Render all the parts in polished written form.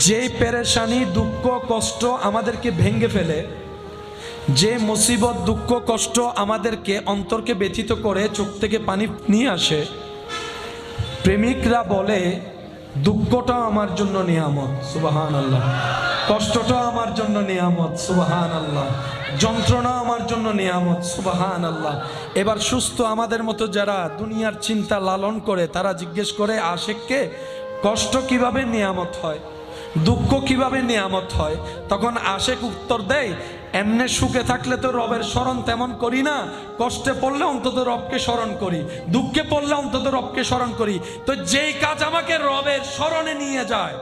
যেই পেরেশানি দুঃখ কষ্ট আমাদেরকে ভেঙে ফেলে, যে মুসিবত দুঃখ কষ্ট আমাদেরকে অন্তরকে ব্যথিত করে চোখ থেকে পানি নিয়ে আসে, প্রেমিকরা বলে দুঃখটাও আমার জন্য নিয়ামত, সুবহানাল্লাহ। কষ্টটাও আমার জন্য নিয়ামত, সুবহানাল্লাহ। যন্ত্রণা আমার জন্য নিয়ামত, সুবহানাল্লাহ। এবার সুস্থ আমাদের মতো যারা দুনিয়ার চিন্তা লালন করে তারা জিজ্ঞেস করে আশিককে কষ্ট কিভাবে নিয়ামত হয়, দুঃখ কিভাবে নিয়ামত হয়। তখন আশিক উত্তর দেয়, এমনে সুখে থাকলে তো রবের স্মরণ তেমন করি না, কষ্টে পড়লে অন্তত রবকে স্মরণ করি, দুঃখে পড়লে অন্তত রবকে স্মরণ করি। তো যেই কাজ আমাকে রবের স্মরণে নিয়ে যায়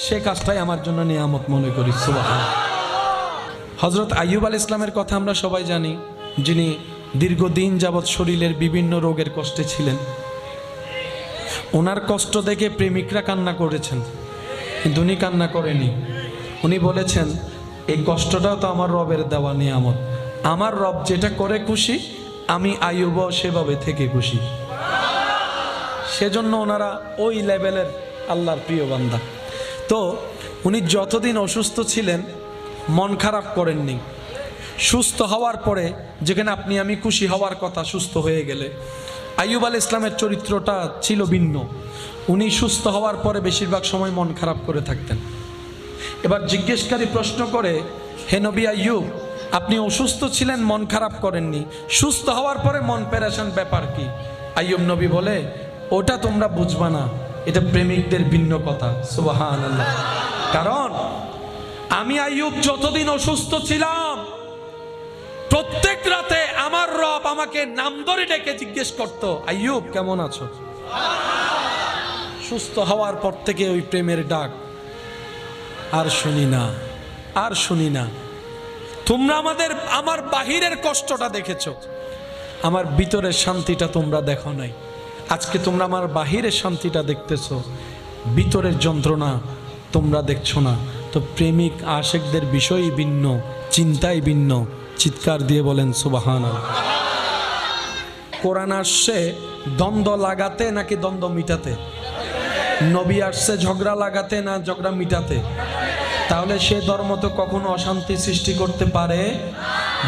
সে কাজটাই আমার জন্য নিয়ামত মনে করি, সুবহানাল্লাহ। হযরত আইয়ুব আলাইহিস সালামের কথা আমরা সবাই জানি, যিনি দীর্ঘদিন যাবৎ শরীরের বিভিন্ন রোগের কষ্টে ছিলেন। ওনার কষ্ট দেখে প্রেমিকরা কান্না করেছেন, কিন্তু উনি কান্না করেনি। উনি বলেছেন এই কষ্টটাও তো আমার রবের দেওয়া নিয়ামত, আমার রব যেটা করে খুশি আমি আইয়ুবও সেভাবে থেকে খুশি। সেজন্য ওনারা ওই লেভেলের আল্লাহর প্রিয় বান্দা। তো উনি যতদিন অসুস্থ ছিলেন মন খারাপ করেননি। সুস্থ হওয়ার পরে যেখানে আপনি আমি খুশি হওয়ার কথা, সুস্থ হয়ে গেলে আইয়ুব আলাইহিস সালামের চরিত্রটা ছিল ভিন্ন। উনি সুস্থ হওয়ার পরে বেশিরভাগ সময় মন খারাপ করে থাকতেন। এবার জিজ্ঞেসকারী প্রশ্ন করে, হে নবী আইয়ুব, আপনি অসুস্থ ছিলেন মন খারাপ করেননি, সুস্থ হওয়ার পরে মন পেরেশান, ব্যাপার কি? আইয়ুব নবী বলে, ওটা তোমরা বুঝবা না, এটা প্রেমিকদের ভিন্ন কথা, সুবহানাল্লাহ। কারণ আমি আইয়ুব যতদিন অসুস্থ ছিলাম প্রত্যেক রাতে আমার রব আমাকে নাম ধরে ডেকে জিজ্ঞেস করতো, আইয়ুব কেমন আছো? সুস্থ হওয়ার পর থেকে ওই প্রেমের ডাক আর শুনি না, আর শুনি না। তোমরা আমার বাহিরের কষ্টটা দেখেছো, আমার ভিতরের শান্তিটা তোমরা দেখো নাই। আজকে তোমরা আমার বাহিরের শান্তিটা দেখতেছো, ভিতরের যন্ত্রণা তোমরা দেখছো না। তো প্রেমিক আশিকদের বিষয়ই ভিন্ন, চিন্তাই ভিন্ন। চিৎকার দিয়ে বলেন সুবহানাল্লাহ। কোরআন আসছে দ্বন্দ্ব লাগাতে নাকি দ্বন্দ্ব মিটাতে? নবী আসছে ঝগড়া লাগাতে না ঝগড়া মিটাতে? তাহলে সে ধর্ম তো কখনো অশান্তি সৃষ্টি করতে পারে?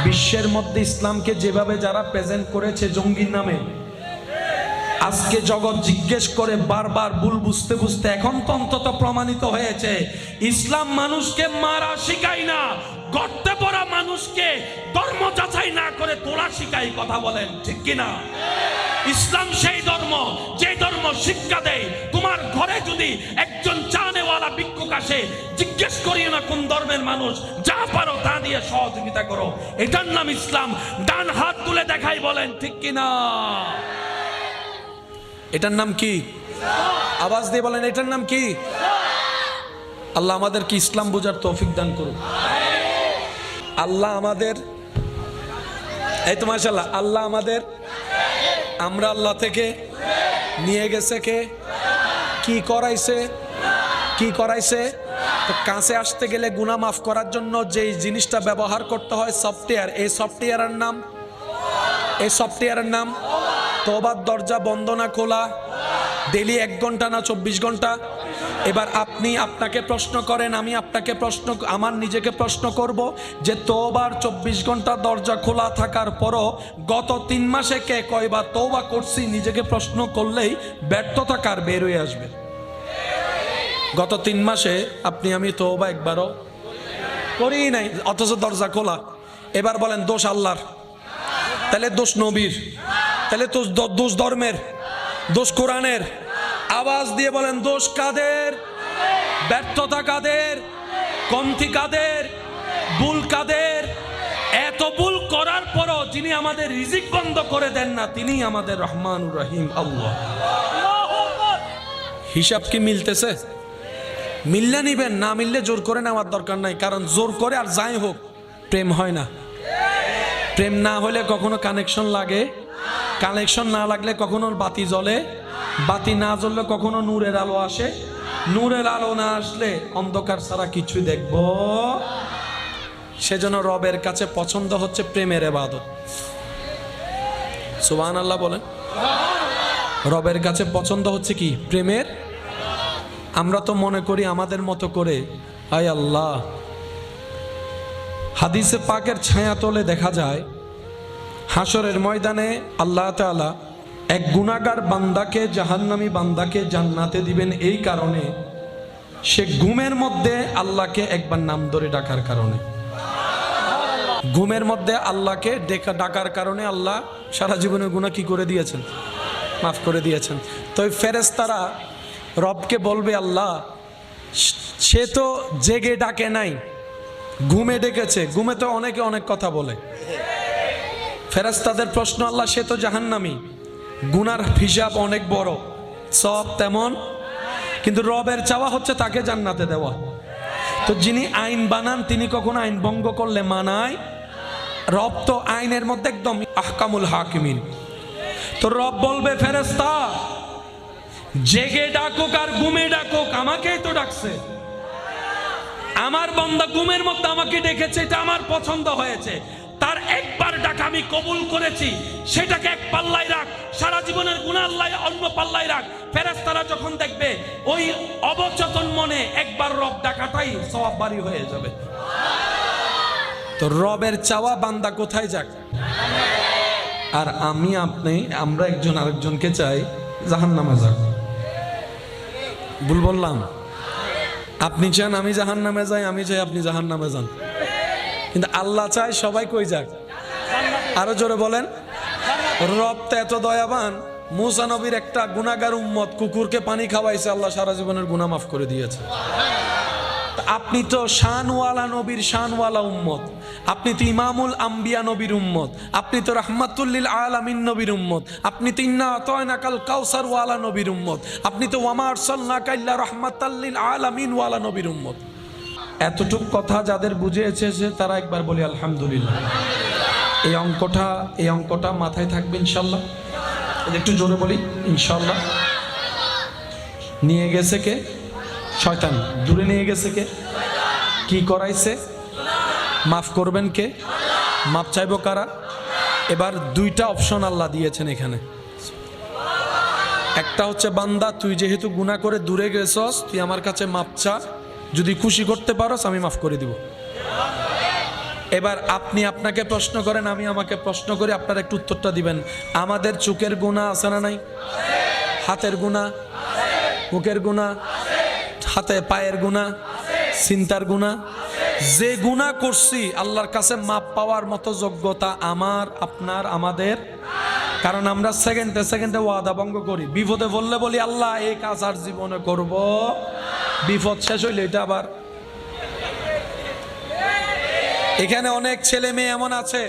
বিশ্বের মধ্যে ইসলামকে যেভাবে যারা প্রেজেন্ট করেছে জঙ্গির নামে, আজকে জগৎ জিজ্ঞেস করে বারবার ভুল বুঝতে বুঝতে এখন তো অন্তত প্রমাণিত হয়েছে ইসলাম মানুষকে মারা শিখায় না, গর্তে পড়া মানুষকে ধর্ম যাচাই না করে তোলা শিখায়। কথা বলেন ঠিক কিনা? ইসলাম সেই ধর্ম যে ধর্ম শিক্ষা দেয় তোমার ঘরে যদি একজন চানেওয়ালা ভিক্ষুক আসে জিজ্ঞেস করিও না কোন ধর্মের মানুষ, যা পারো তা দিয়ে সহযোগিতা করো। এটার নাম ইসলাম। ডান হাত তুলে দেখাই, বলেন ঠিক কিনা? এটার নাম কি? আওয়াজ দিয়ে বলেন, এটার নাম কি? আল্লাহ আমাদেরকে ইসলাম বোঝার তৌফিক দান করুন। আল্লাহ আমাদের, এই তো মাশাআল্লাহ, আল্লাহ আমাদের, আমরা আল্লাহ থেকে নিয়ে গেছে কে? কি করাইছে? কি করাইছে? তো কাছে আসতে গেলে গুনাহ মাফ করার জন্য যেই জিনিসটা ব্যবহার করতে হয় সফটওয়্যার, এই সফটওয়্যারের নাম, এই সফটওয়্যারের নাম তওবার দরজা বন্ধ না খোলা? ডেলি 1 ঘন্টা না 24 ঘন্টা? এবার আপনি আপনাকে প্রশ্ন করেন, আমি আপনাকে আমার নিজেকে প্রশ্ন করব যে তওবার 24 ঘন্টা দরজা খোলা থাকার পরও গত 3 মাসে কে কয়বার তওবা করছি? নিজেকে প্রশ্ন করলেই ব্যর্থতা কার বের হয়ে আসবে। গত 3 মাসে আপনি আমি তওবা একবারও করি নাই, অথচ দরজা খোলা। এবার বলেন দোষ আল্লাহর? তাহলে দোষ নবীর? তাহলে তো দোষ ধর্মের? দোষ কোরআনের? আওয়াজ দিয়ে বলেন দোষ কাদের? ব্যর্থতা কাদের? কমতি কাদের? ভুল কাদের? এত ভুল করার পরও যিনি আমাদের রিজিক বন্ধ করে দেন না তিনি আমাদের রহমানুর রহিম আল্লাহ। হিসাব কি মিলতেছে? মিললে নিবেন, না মিললে জোর করে নেওয়ার দরকার নাই। কারণ জোর করে আর যাই হোক প্রেম হয় না। প্রেম না হলে কখনো কানেকশন লাগে, কানেকশন না লাগলে কখনো বাতি জ্বলে, বাতি না জ্বললে কখনো নূরের আলো আসে, নূরের আলো না আসলে অন্ধকার ছাড়া কিছুই দেখব। সেজন্য রবের কাছে পছন্দ হচ্ছে প্রেমের ইবাদত। সুবহানাল্লাহ বলেন। রবের কাছে পছন্দ হচ্ছে কি? প্রেমের আমরা তো মনে করি আমাদের মতো করে, আয় আল্লাহ, হাদিসে পাকের ছায়া তলে দেখা যায় হাসরের ময়দানে আল্লাহ তাআলা এক গুনাহগার বান্দাকে, জাহান্নামী বান্দাকে জান্নাতে দিবেন এই কারণে, সে ঘুমের মধ্যে আল্লাহকে একবার নাম ধরে ডাকার কারণে। ঘুমের মধ্যে আল্লাহকে ডাকার কারণে আল্লাহ সারা জীবনের গুনাহ কি করে দিয়েছেন? মাফ করে দিয়েছেন। তো ওই ফেরেশতারা রবকে বলবে, আল্লাহ সে তো জেগে ডাকে নাই, ঘুমে ডেকেছে। ঘুমে তো অনেকে অনেক কথা বলে। ফেরেশতাদের প্রশ্ন, আল্লাহ সে তো জাহান্নামী, গুনার হিসাব অনেক বড়, সব তেমন, কিন্তু রবের চাওয়া হচ্ছে তাকে জান্নাতে দেওয়া। তো যিনি আইন বানান তিনি কখনো আইন ভঙ্গ করলে মানায়? রব তো আইনের মধ্যে একদম আহকামুল হাকিমিন। তো রব বলবে, ফেরেশতা জেগে ডাকুক আর ঘুমে ডাকুক, আমাকেই তো ডাকছে। আমার বান্দা ঘুমের মধ্যে আমাকে ডেকেছে, এটা আমার পছন্দ হয়েছে, তার একবার ডাক আমি কবুল করেছি, সেটাকে এক পাল্লায় রাখ, সারা জীবনের গুনাহ আল্লাহ অন্য পাল্লায় রাখ। ফেরেশতারা যখন দেখবে ওই অবচেতন মনে একবার রব ডাকাটাই সওয়াব বাড়ি হয়ে যাবে। তো রবের চাওয়া বান্দা কোথায় যাক? আর আমি আপনি আমরা একজন আরেকজনকে চাই জাহান্নামে যাক। ভুল বললাম? আপনি চান আমি জাহান্নামে যাই, আমি চাই আপনি জাহান্নামে যান, কিন্তু আল্লাহ চায় সবাই কই যাক? আরো জোরে বলেন। রব তো এত দয়াবান, মুসা নবীর একটা গুনাহগার উম্মত কুকুরকে পানি খাওয়াইছে, আল্লাহ সারা জীবনের গুনাহ মাফ করে দিয়েছে। আপনি তো শানওয়ালা নবীর শানওয়ালা উম্মত, আপনি তো ইমামুল আম্বিয়া নবীর উম্মত, আপনি তো রাহমাতুল লিল আলামিন নবীর উম্মত, আপনি তো ইন্না আতাইনাকাল কাউসার ওয়ালা নবীর উম্মত, আপনি তো ওয়ামা আরসালনাকা ইল্লা রাহমাতাল লিল আলামিন ওয়ালা নবীর উম্মত। এতটুক কথা যাদের বুঝে এসেছে তারা একবার বলি আলহামদুলিল্লাহ। এই অঙ্কটা মাথায় থাকবে ইনশাল্লাহ। একটু জোরে বলি ইনশাল্লাহ। নিয়ে গেছে কে? শয়তান। দূরে নিয়ে গেছে কে? কি করাইছে? মাফ করবেন কে? মাফ চাইবো কারা? এবার দুইটা অপশন আল্লাহ দিয়েছেন এখানে। একটা হচ্ছে, বান্দা তুই যেহেতু গুনাহ করে দূরে গেছস, তুই আমার কাছে মাফ চা, যদি খুশি করতে পারোস আমি মাফ করে দিব। এবার আপনি আপনাকে প্রশ্ন করেন, আমি আমাকে প্রশ্ন করি, আপনারা একটু উত্তরটা দিবেন। আমাদের চোখের গুনাহ আছে না নাই? হাতের গুনাহ, মুখের গুনাহ, হাতে পায়ের গুনাহ, চিন্তার গুনাহ। যে গুনাহ করছি আল্লাহর কাছে মাপ পাওয়ার মতো যোগ্যতা আমার, আপনার, আমাদের। কারণ আমরা সেকেন্ডে সেকেন্ডে ওয়াদা ভঙ্গ করি। বিপদে বললে বলি আল্লাহ এই কাজ আর জীবনে করব, বিপদ শেষ হইলে এটা আবার। এখানে অনেক ছেলে মেয়ে এমন আছে,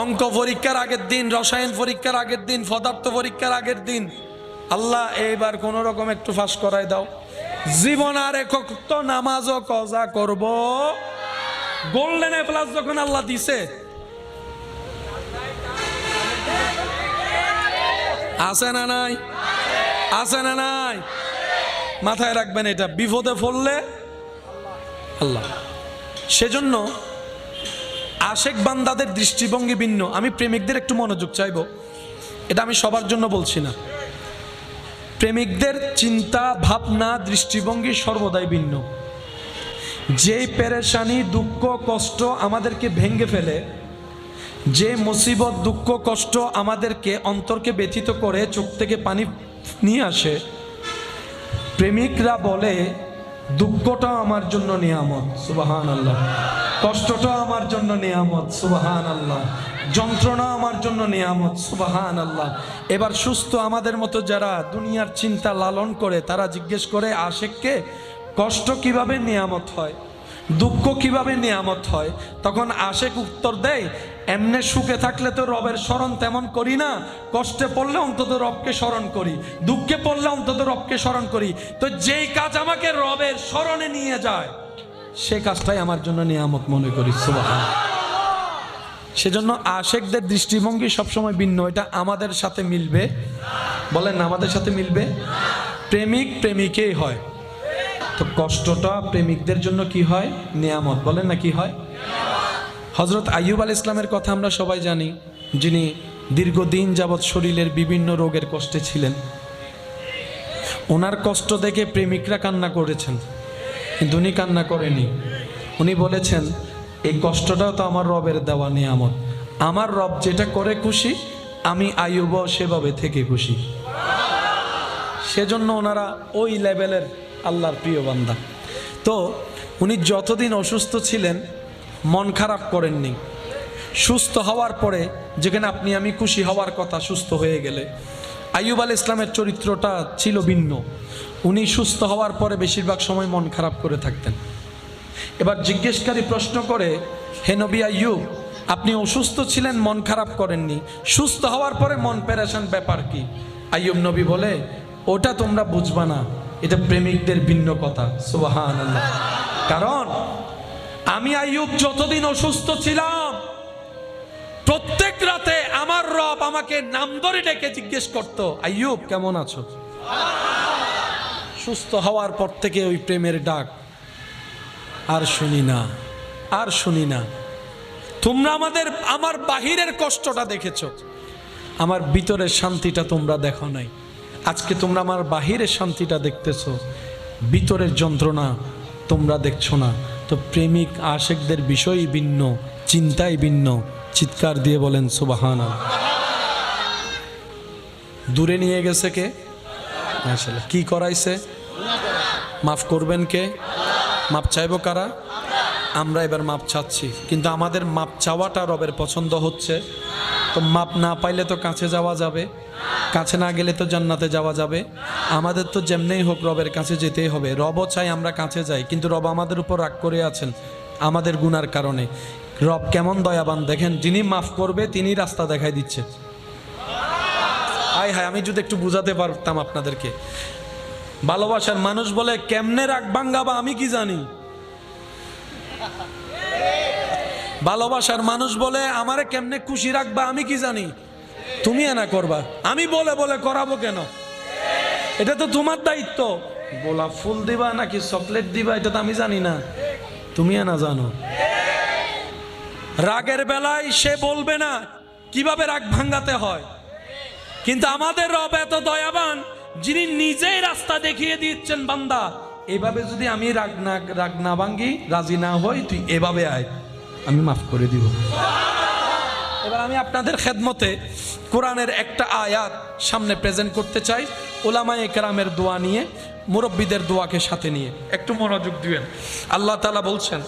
অঙ্ক পরীক্ষার আগের দিন, রসায়ন পরীক্ষার আগের দিন, পদার্থ পরীক্ষার আগের দিন, আল্লাহ এইবার কোন রকম একটু ফাঁস করাই দাও, জীবন আর একক তো নামাজও কজা করব। গোল্ডেন এ প্লাস যখন আল্লাহ দিছে, আছে না নাই? আছে না নাই? মাথায় রাখবেন এটা, বিপদে পড়লে আল্লাহ। সেজন্য আশেক বান্দাদের দৃষ্টিভঙ্গি ভিন্ন। আমি প্রেমিকদের একটু মনোযোগ চাইবো, এটা আমি সবার জন্য বলছি না। প্রেমিকদের চিন্তা ভাবনা দৃষ্টিভঙ্গি সর্বদাই ভিন্ন। যেই পেরেশানি, দুঃখ, কষ্ট আমাদেরকে ভেঙে ফেলে, যে মুসিবত, দুঃখ, কষ্ট আমাদেরকে অন্তরকে ব্যথিত করে, চোখ থেকে পানি নিয়ে আসে, প্রেমিকরা বলে দুঃখটাও আমার জন্য নিয়ামত, সুবহানাল্লাহ। কষ্টটাও আমার জন্য নিয়ামত, সুবহানাল্লাহ। যন্ত্রণা আমার জন্য নিয়ামত, সুবহানাল্লাহ। এবার সুস্থ আমাদের মতো যারা দুনিয়ার চিন্তা লালন করে, তারা জিজ্ঞেস করে আশেককে কষ্ট কিভাবে নিয়ামত হয়, দুঃখ কিভাবে নিয়ামত হয়। তখন আশেক উত্তর দেয়, এমনে সুখে থাকলে তো রবের স্মরণ তেমন করি না, কষ্টে পড়লে অন্তত রবকে স্মরণ করি, দুঃখে পড়লে অন্তত রবকে স্মরণ করি। তো যেই কাজ আমাকে রবের স্মরণে নিয়ে যায়, সে কাজটাই আমার জন্য নিয়ামত মনে করি, সুবহানাল্লাহ। সেজন্য আশেকদের দৃষ্টিভঙ্গি সবসময় ভিন্ন। এটা আমাদের সাথে মিলবে? বলেন না, আমাদের সাথে মিলবে? প্রেমিক প্রেমিকেই হয়। তো কষ্টটা প্রেমিকদের জন্য কি হয়? নিয়ামত। বলেন না, কি হয়? হযরত আইয়ুব আলাইহিস সালামের কথা আমরা সবাই জানি, যিনি দীর্ঘদিন যাবৎ শরীরের বিভিন্ন রোগের কষ্টে ছিলেন। ওনার কষ্ট দেখে প্রেমিকরা কান্না করেছেন, কিন্তু উনি কান্না করেনি। উনি বলেছেন এই কষ্টটাও তো আমার রবের দেওয়া নিয়ামত, আমার রব যেটা করে খুশি আমি আইয়ুব সেভাবে থেকে খুশি। সেজন্য ওনারা ওই লেভেলের আল্লাহর প্রিয় বান্দা। তো উনি যতদিন অসুস্থ ছিলেন মন খারাপ করেননি। সুস্থ হওয়ার পরে যেখানে আপনি আমি খুশি হওয়ার কথা, সুস্থ হয়ে গেলে আইয়ুব আলাইহিস সালামের চরিত্রটা ছিল ভিন্ন। উনি সুস্থ হওয়ার পরে বেশিরভাগ সময় মন খারাপ করে থাকতেন। এবার জিজ্ঞেসকারী প্রশ্ন করে, হে নবী আইয়ুব, আপনি অসুস্থ ছিলেন মন খারাপ করেননি, সুস্থ হওয়ার পরে মন পেরেশান, ব্যাপার কি? আইয়ুব নবী বলে, ওটা তোমরা বুঝবা না, এটা প্রেমিকদের ভিন্ন কথা। সুবহানাল্লাহ। কারণ আমি আইয়ুব যতদিন অসুস্থ ছিলাম প্রত্যেক রাতে আমার রব আমাকে নাম ধরে ডেকে জিজ্ঞেস করতো, আইয়ুব কেমন আছো? সুস্থ হওয়ার পর থেকে ওই প্রেমের ডাক আর শুনি না, আর শুনি না। তোমরা আমার বাহিরের কষ্টটা দেখেছো, আমার ভিতরের শান্তিটা তোমরা দেখো নাই। আজকে তোমরা আমার বাহিরের শান্তিটা দেখতেছো, ভিতরের যন্ত্রণা তোমরা দেখছো না। তো প্রেমিক আশেকদের বিষয়ই ভিন্ন, চিন্তাই ভিন্ন। চিৎকার দিয়ে বলেন সুবহানাল্লাহ। দূরে নিয়ে গেছে কে? আসলে কি করাইছে? মাফ করবেন কে? মাপ চাইবো কারা? আমরা এবার মাপ চাচ্ছি, কিন্তু আমাদের মাপ চাওয়াটা রবের পছন্দ হচ্ছে। তো মাপ না পাইলে তো কাছে যাওয়া যাবে, কাছে না গেলে তো জান্নাতে যাওয়া যাবে। আমাদের তো যেমনেই হোক রবের কাছে যেতেই হবে। রবও চাই আমরা কাছে যাই, কিন্তু রব আমাদের উপর রাগ করে আছেন আমাদের গুনার কারণে। রব কেমন দয়াবান দেখেন, যিনি মাফ করবে তিনি রাস্তা দেখাই দিচ্ছে। হায় হায়, আমি যদি একটু বুঝাতে পারতাম আপনাদেরকে। ভালোবাসার মানুষ বলে, কেমনে রাগ ভাঙ্গাবা আমি কি জানি। ভালোবাসার মানুষ বলে, আমারে কেমনে খুশি রাখবা আমি কি জানি। তুমি এনা করবা, আমি বলে বলে করাবো কেন? এটা তো তোমার দায়িত্ব। গোলাপ ফুল দিবা নাকি চকলেট দিবা এটা তো আমি জানি না, তুমি এনা জানো। রাগের বেলায় সে বলবে না কিভাবে রাগ ভাঙ্গাতে হয়, কিন্তু আমাদের রব এত দয়াবান, যিনি নিজেই রাস্তা দেখিয়ে দিচ্ছেন, বান্দা এভাবে যদি আমি রাগ না ভাঙ্গি, রাজি না হই, তুই এভাবে আয়, আমি মাফ করে দিব। এবার আমি আপনাদের খেদমতে কোরআনের একটা আয়াত সামনে প্রেজেন্ট করতে চাই, উলামায়ে কেরামের দোয়া নিয়ে, মুরব্বীদের দোয়াকে সাথে নিয়ে। একটু মনোযোগ দিবেন। আল্লাহ তাআলা বলছেন,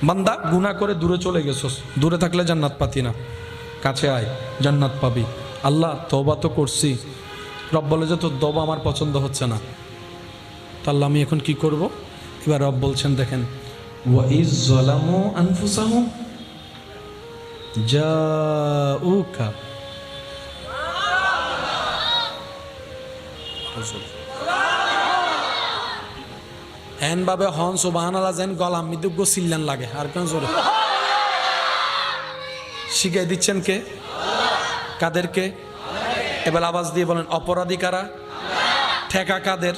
বান্দা গুনাহ করে দূরে চলে গেছস, দূরে থাকলে জান্নাত পাতি না, কাছে আয় জান্নাত পাবি। আল্লাহ তওবা তো করছি, রব বলে যে তোর তওবা আমার পছন্দ হচ্ছে না, তো আল্লাহ আমি এখন কি করব? এবার রব বলছেন, দেখেন, ওয়া ইজ যালামু আনফুসাহুম জাউকা, এন ভাবে হন সুবহানাল্লাহ যেন গলাম মিদুগ্গ সিল্লান লাগে, আর কেন জোরে শিখাই দিচ্ছেন কে? কাদেরকে? এবার আওয়াজ দিয়ে বলেন, অপরাধী কারা? ঠেকা কাদের?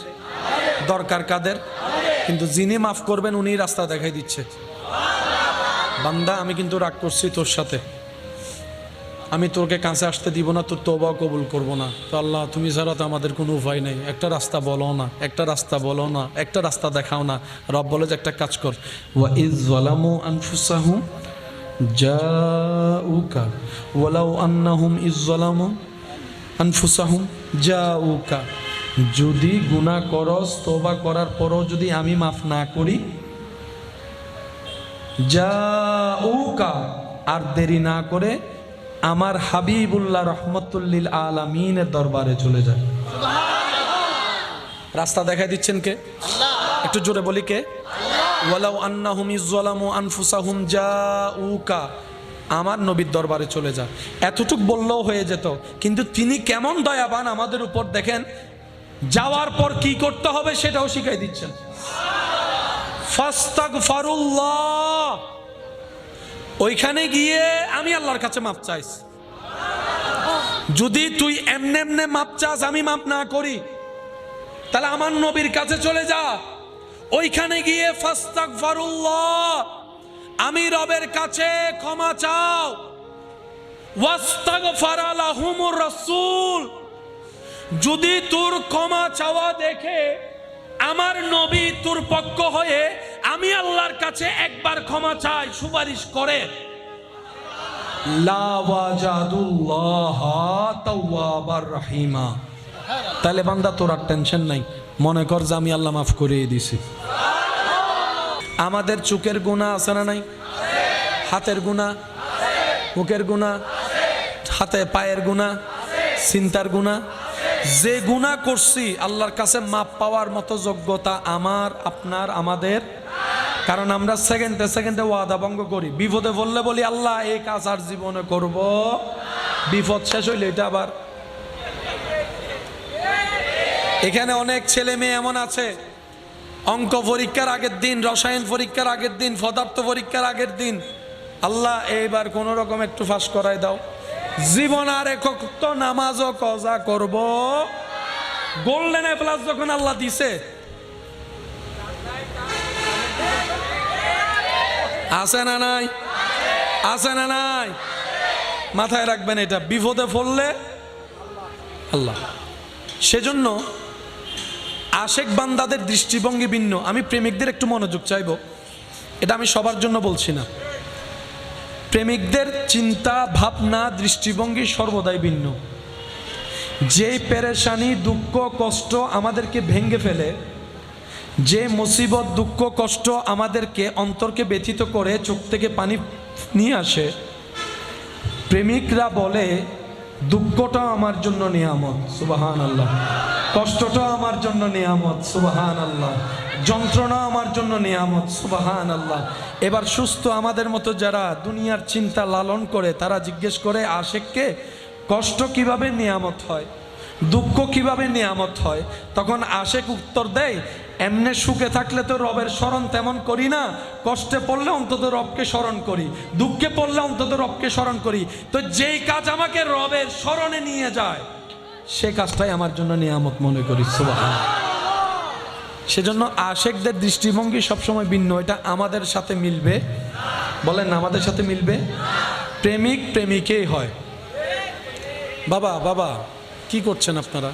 দরকার কাদের? কিন্তু যিনি মাফ করবেন উনি রাস্তা দেখাই দিচ্ছে। বান্দা আমি কিন্তু রাগ করছি তোর সাথে, আমি তোকে কাছে আসতে দিব না, তোর তওবা কবুল করব না। তো আল্লাহ তুমি ছাড়া তো আমাদের কোনো উপায় নেই, একটা রাস্তা বলো না, একটা রাস্তা বলো না, একটা রাস্তা দেখাও না। রব বলে যে একটা কাজ কর, ওয়া ইজ যালামু আনফুসাহুম জাউকা ওয়ালাউ আন্নাহুম ইজ যালামু আনফুসাহুম জাউকা, যদি গুনাহ করস, তওবা করার পরও যদি আমি মাফ না করি, জাউকা, আর দেরি না করে আমার হাবিবুল্লাহ রহমতুল্লিল আলামিনের দরবারে চলে যায়। রাস্তা দেখাই দিচ্ছেন কে? একটু জোরে বলি কে? ওয়ালাউ আন্নাহুম ইযলামু আনফুসাহুম জাউকা, আমার নবীর দরবারে চলে যা। এতটুক বললেও হয়ে যেত, কিন্তু তিনি কেমন দয়াবান আমাদের উপর দেখেন, যাওয়ার পর কি করতে হবে সেটাও শিখাই দিচ্ছেন। ফাস্তাগফিরুল্লাহ, ওইখানে গিয়ে আমি আল্লাহর কাছে মাপ চাইছি। যদি তুই এমনে এমনে মাপ চাস, আমি মাপ না করি, তাহলে আমার নবীর কাছে চলে যা। ওইখানে গিয়ে ফাস্তাগফিরুল্লাহ, আমি রবের কাছে ক্ষমা চাও। ওয়াস্তাগফারা লাহুমুর রাসূল, যদি তোর ক্ষমা চাওয়া দেখে আমার নবী তোর পক্ষ হয়ে আমি আল্লাহর কাছে একবার ক্ষমা চাই, সুপারিশ করে, লা ওয়াজাদুল্লাহ তাওয়াবার রহিমা, তাহলে বান্দা তোর আর টেনশন নাই, মনে কর যে আমি আল্লাহ মাফ করে দিয়েছি। আমাদের চোখের গুনাহ আছে না নাই? হাতের গুনাহ, মুখের গুনাহ, হাতে পায়ের গুনাহ, চিন্তার গুনাহ, যে গুনাহ করছি আল্লাহর কাছে মাপ পাওয়ার মতো যোগ্যতা আমার আপনার আমাদের, কারণ আমরা সেকেন্ডে সেকেন্ডে ওয়াদা ভঙ্গ করি। বিপদে বললে বলি আল্লাহ এই কাজ আর জীবনে করব, বিপদ শেষ হইলে এটা আবার। এখানে অনেক ছেলে মেয়ে এমন আছে, অঙ্ক পরীক্ষার আগের দিন, রসায়ন পরীক্ষার আগের দিন, পদার্থ পরীক্ষার আগের দিন, আল্লাহ এইবার কোন রকম একটু ফাঁস করাই দাও, জীবন আর একক তো নামাজও কজা করব। গোল্ডেন এ প্লাস যখন আল্লাহ দিছে, আছে না নাই? আছে না নাই? মাথায় রাখবেন এটা, বিপদে পড়লে আল্লাহ। সেজন্য আশেক বান্দাদের দৃষ্টিভঙ্গি ভিন্ন। আমি প্রেমিকদের একটু মনোযোগ চাইব, এটা আমি সবার জন্য বলছি না। প্রেমিকদের চিন্তা ভাবনা দৃষ্টিভঙ্গি সর্বদাই ভিন্ন। যেই পেরেশানি দুঃখ কষ্ট আমাদেরকে ভেঙে ফেলে, যে মুসিবত দুঃখ কষ্ট আমাদেরকে অন্তরকে ব্যথিত করে চোখ থেকে পানি নিয়ে আসে, প্রেমিকরা বলে দুঃখটা আমার জন্য নিয়ামত, সুবহানাল্লাহ, কষ্টটা আমার জন্য নিয়ামত, সুবহানাল্লাহ, যন্ত্রণা আমার জন্য নিয়ামত, সুবহানাল্লাহ। এবার সুস্থ আমাদের মতো যারা দুনিয়ার চিন্তা লালন করে তারা জিজ্ঞেস করে আশেককে কষ্ট কিভাবে নিয়ামত হয়, দুঃখ কিভাবে নিয়ামত হয়? তখন আশেক উত্তর দেয়, এমনে সুখে থাকলে তো রবের স্মরণ তেমন করি না, কষ্টে পড়লে অন্তত রবকে স্মরণ করি, দুঃখে পড়লে অন্তত রবকে স্মরণ করি। তো যেই কাজ আমাকে রবের স্মরণে নিয়ে যায় সে কাজটাই আমার জন্য নিয়ামত মনে করি, সুবহানাল্লাহ। সেজন্য আশেকদের দৃষ্টিভঙ্গি সবসময় ভিন্ন। এটা আমাদের সাথে মিলবে? বলেন না, আমাদের সাথে মিলবে? প্রেমিক প্রেমিকেই হয়। বাবা বাবা কি করছেন আপনারা?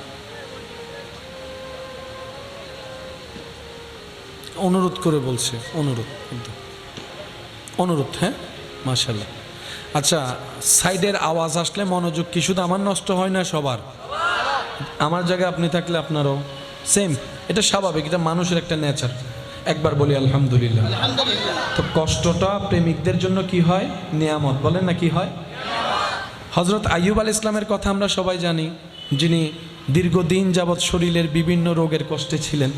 অনুরোধ করে বলছে, অনুরোধ, হ্যাঁ, মাশাআল্লাহ। আচ্ছা, সাইডের আওয়াজ আসলে মনোযোগ কি শুধু আমার নষ্ট হয় না? সবার। আমার জায়গায় আপনি থাকলে আপনারও সেম, এটা স্বাভাবিক, এটা মানুষের একটা নেচার। একবার বলি আলহামদুলিল্লাহ। তো কষ্টটা প্রেমিকদের জন্য কি হয়? নিয়ামত। বলেন না, কি হয়? হযরত আইয়ুব আলাইহিস সালামের কথা আমরা সবাই জানি, যিনি দীর্ঘদিন যাবৎ শরীরের বিভিন্ন রোগের কষ্টে ছিলেন।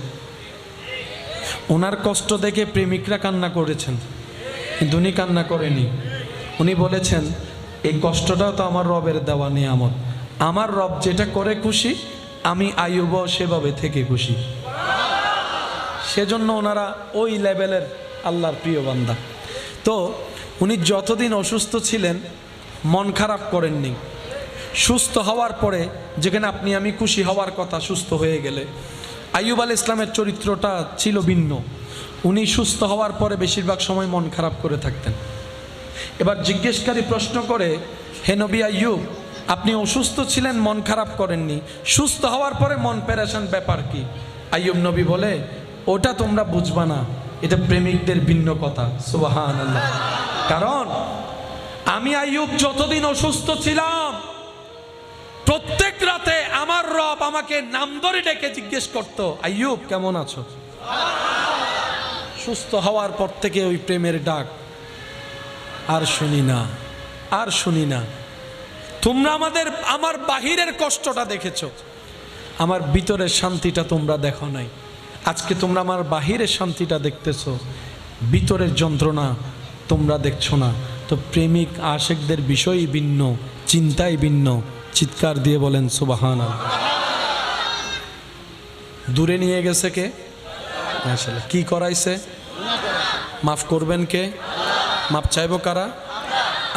ওনার কষ্ট দেখে প্রেমিকরা কান্না করেছেন, কিন্তু উনি কান্না করেনি। উনি বলেছেন এই কষ্টটাও তো আমার রবের দেওয়া নিয়ামত, আমার রব যেটা করে খুশি আমি আইয়ুবও সেভাবে থেকে খুশি। সেজন্য ওনারা ওই লেভেলের আল্লাহর প্রিয় বান্দা। তো উনি যতদিন অসুস্থ ছিলেন মন খারাপ করেননি। সুস্থ হওয়ার পরে যেখানে আপনি আমি খুশি হওয়ার কথা, সুস্থ হয়ে গেলে আইয়ুব আলাইহিস সালামের চরিত্রটা ছিল ভিন্ন। উনি সুস্থ হওয়ার পরে বেশিরভাগ সময় মন খারাপ করে থাকতেন। এবার জিজ্ঞেসকারী প্রশ্ন করে, হে নবী আইয়ুব, আপনি অসুস্থ ছিলেন মন খারাপ করেননি, সুস্থ হওয়ার পরে মন পেরেশান, ব্যাপার কি? আইয়ুব নবী বলে, ওটা তোমরা বুঝবা না, এটা প্রেমিকদের ভিন্ন কথা, সুবহানাল্লাহ। কারণ আমি আইয়ুব যতদিন অসুস্থ ছিলাম প্রত্যেক রাতে আমার রব আমাকে নাম ধরে ডেকে জিজ্ঞেস করতো, আইয়ুব কেমন আছো? সুস্থ হওয়ার পর থেকে ওই প্রেমের ডাক আর শুনি না, আর শুনি না। তোমরা আমার বাহিরের কষ্টটা দেখেছো, আমার ভিতরের শান্তিটা তোমরা দেখো নাই। আজকে তোমরা আমার বাহিরের শান্তিটা দেখতেছো, ভিতরের যন্ত্রণা তোমরা দেখছো না। তো প্রেমিক আশেকদের বিষয়ই ভিন্ন, চিন্তাই ভিন্ন। চিৎকার দিয়ে বলেন সুবহানাল্লাহ। দূরে নিয়ে গেছে কে? মাশাআল্লাহ। কি করাইছে? মাফ করবেন কে? মাপ চাইবো কারা?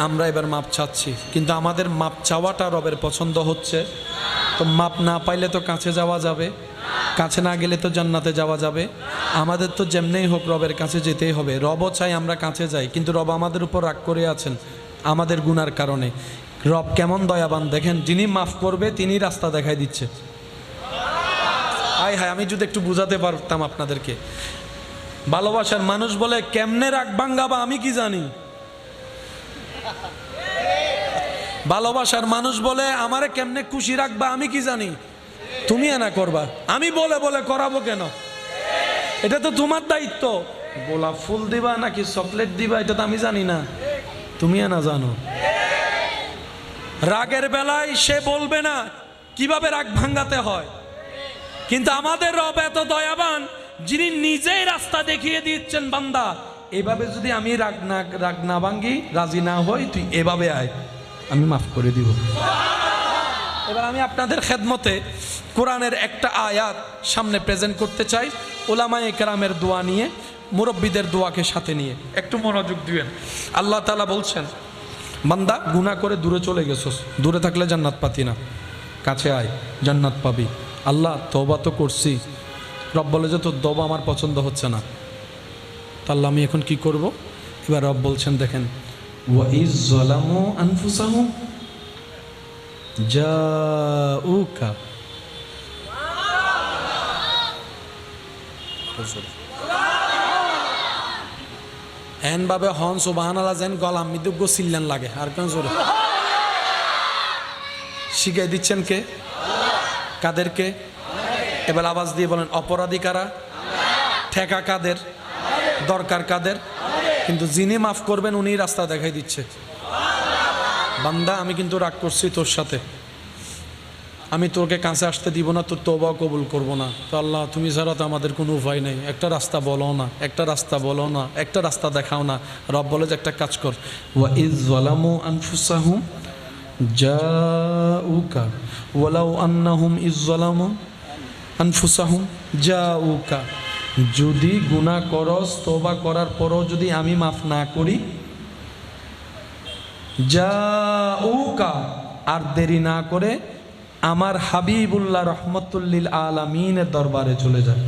আমরা এবার মাপ চাচ্ছি, কিন্তু আমাদের মাপ চাওয়াটা রবের পছন্দ হচ্ছে। তো মাপ না পাইলে তো কাছে যাওয়া যাবে, কাছে না গেলে তো জান্নাতে যাওয়া যাবে। আমাদের তো যেমনেই হোক রবের কাছে যেতেই হবে। রবও চাই আমরা কাছে যাই, কিন্তু রব আমাদের উপর রাগ করে আছেন আমাদের গুনার কারণে। রব কেমন দয়াবান দেখেন, যিনি মাফ করবে তিনি রাস্তা দেখাই দিচ্ছে। হায় হায়, আমি যদি একটু বুঝাতে পারতাম আপনাদেরকে। ভালোবাসার মানুষ বলে কেমনে রাগ ভাঙ্গাবা আমি কি জানি। ভালোবাসার মানুষ বলে আমারে কেমনে খুশি রাখবা আমি কি জানি। তুমি এনা করবা, আমি বলে বলে করাবো কেন? এটা তো তোমার দায়িত্ব। গোলাপ ফুল দিবা নাকি চকলেট দিবা এটা তো আমি জানি না, তুমি এনা জানো। রাগের বেলায় সে বলবে না কিভাবে রাগ ভাঙ্গাতে হয়, কিন্তু আমাদের রব এত দয়াবান, যিনি নিজেই রাস্তা দেখিয়ে দিচ্ছেন, বান্দা এভাবে যদি আমি রাগ না ভাঙ্গি, রাজি না হই, তুই এভাবে আয়, আমি মাফ করে দিব। এবার আমি আপনাদের খেদমতে কোরআনের একটা আয়াত সামনে প্রেজেন্ট করতে চাই, ওলামায়ে কেরামের দোয়া নিয়ে, মুরব্বীদের দোয়াকে সাথে নিয়ে। একটু মনোযোগ দিবেন। আল্লাহ তাআলা বলছেন, বান্দা গুনাহ করে দূরে চলে গেছস, দূরে থাকলে জান্নাত পাতি না, কাছে আয় জান্নাত পাবি। আল্লাহ তওবা তো করছি, রব বলে যে তোর তওবা আমার পছন্দ হচ্ছে না, তাহলে আমি এখন কি করব? এবার রব বলছেন, দেখেন, ওয়া ইজ যালামু আনফুসাহুম জাউকা, এন ভাবে হন সুবহানাল্লাহ যেন গলাম মিদুগ্য সিল্লান লাগে, আর কেন জোরে শিখাই দিচ্ছেন কে? কাদেরকে? এবার আওয়াজ দিয়ে বলেন, অপরাধী কারা? ঠেকা কাদের? দরকার কাদের? কিন্তু যিনি মাফ করবেন উনি রাস্তা দেখাই দিচ্ছে। বান্দা আমি কিন্তু রাগ করছি তোর সাথে, আমি তোকে কাছে আসতে দিব না, তোর তওবা কবুল করব না। তো আল্লাহ তুমি ছাড়া তো আমাদের কোনো উপায় নেই, একটা রাস্তা বলো না, একটা রাস্তা বলো না, একটা রাস্তা দেখাও না। রব বলে যে একটা কাজ কর, ওয়া ইজ যালামু আনফুসাহুম জাউকা ওয়ালাউ আন্নাহুম ইজ যালামু আনফুসাহুম জাউকা, যদি গুনাহ করস, তওবা করার পরও যদি আমি মাফ না করি, জাউকা, আর দেরি না করে আমার হাবিবুল্লাহ রহমতুল্লিল আলামিনের দরবারে চলে যায়।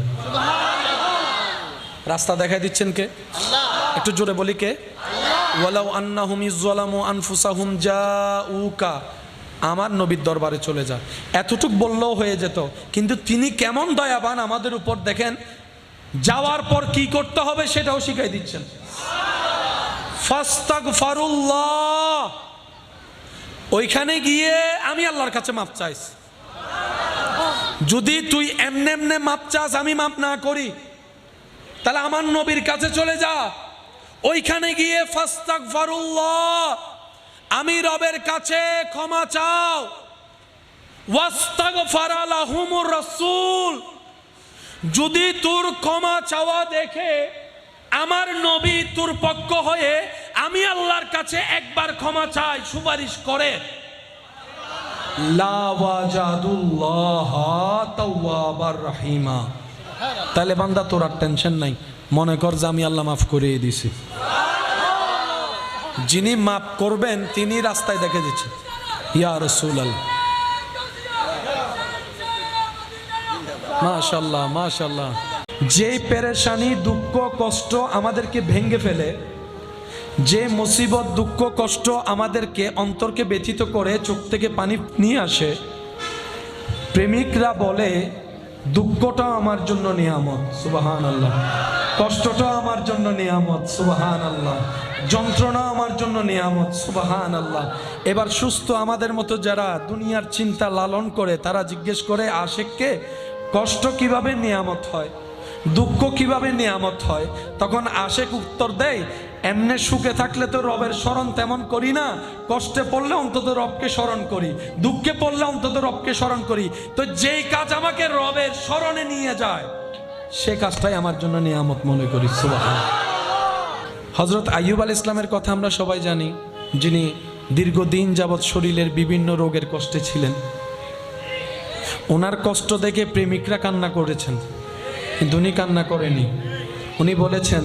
রাস্তা দেখাই দিচ্ছেন কে? একটু জোরে বলি কে? ওয়ালাউ আন্নাহুম ইযলামু আনফুসাহুম জাউকা, আমার নবীর দরবারে চলে যায়। এতটুক বললেও হয়ে যেত, কিন্তু তিনি কেমন দয়াবান আমাদের উপর দেখেন, যাওয়ার পর কি করতে হবে সেটাও শিখাই দিচ্ছেন। ফাস্তাগফিরুল্লাহ, ওইখানে গিয়ে আমি আল্লাহর কাছে মাপ চাইছি। যদি তুই এমনে এমনে মাপ চাস, আমি মাপ না করি, তাহলে আমার নবীর কাছে চলে যা, ওইখানে গিয়ে ফাস্তাগফিরুল্লাহ, আমি রবের কাছে ক্ষমা চাও। ওয়াস্তাগফারা লাহুমুর রাসূল, যদি তোর ক্ষমা চাওয়া দেখে আমার নবী তোর পক্ষ হয়ে আমি আল্লাহর কাছে একবার ক্ষমা চাই, সুপারিশ করে, লা ওয়াজাদুল্লাহ তাওয়াবার রহিমা, তাহলে বান্দা তোর আর টেনশন নাই, মনে কর যে আমি আল্লাহ মাফ করে দিছি। যিনি মাফ করবেন তিনি রাস্তায় দেখে দিচ্ছেন, ইয়া রাসূলুল্লাহ। মাশাআল্লাহ মাশাআল্লাহ। যেই পেরেশানি, দুঃখ, কষ্ট আমাদেরকে ভেঙে ফেলে, যে মুসিবত, দুঃখ, কষ্ট আমাদেরকে অন্তরকে ব্যথিত করে, চোখ থেকে পানি নিয়ে আসে, প্রেমিকরা বলে দুঃখটাও আমার জন্য নিয়ামত, সুবহানাল্লাহ, কষ্টটাও আমার জন্য নিয়ামত, সুবহানাল্লাহ, যন্ত্রণা আমার জন্য নিয়ামত, সুবহানাল্লাহ। এবার সুস্থ আমাদের মতো যারা দুনিয়ার চিন্তা লালন করে, তারা জিজ্ঞেস করে আশিককে কষ্ট কিভাবে নিয়ামত হয়, দুঃখ কিভাবে নিয়ামত হয়? তখন আশিক উত্তর দেয়, এমনে সুখে থাকলে তো রবের স্মরণ তেমন করি না, কষ্টে পড়লে অন্তত রবকে স্মরণ করি, দুঃখে পড়লে অন্তত রবকে স্মরণ করি। তো যেই কাজ আমাকে রবের স্মরণে নিয়ে যায়, সে কাজটাই আমার জন্য নিয়ামত মনে করি, সুবহানাল্লাহ। হযরত আইয়ুব আলাইহিস সালামের কথা আমরা সবাই জানি, যিনি দীর্ঘদিন যাবৎ শরীরের বিভিন্ন রোগের কষ্টে ছিলেন। ওনার কষ্ট দেখে প্রেমিকরা কান্না করেছেন, কিন্তু উনি কান্না করেনি। উনি বলেছেন,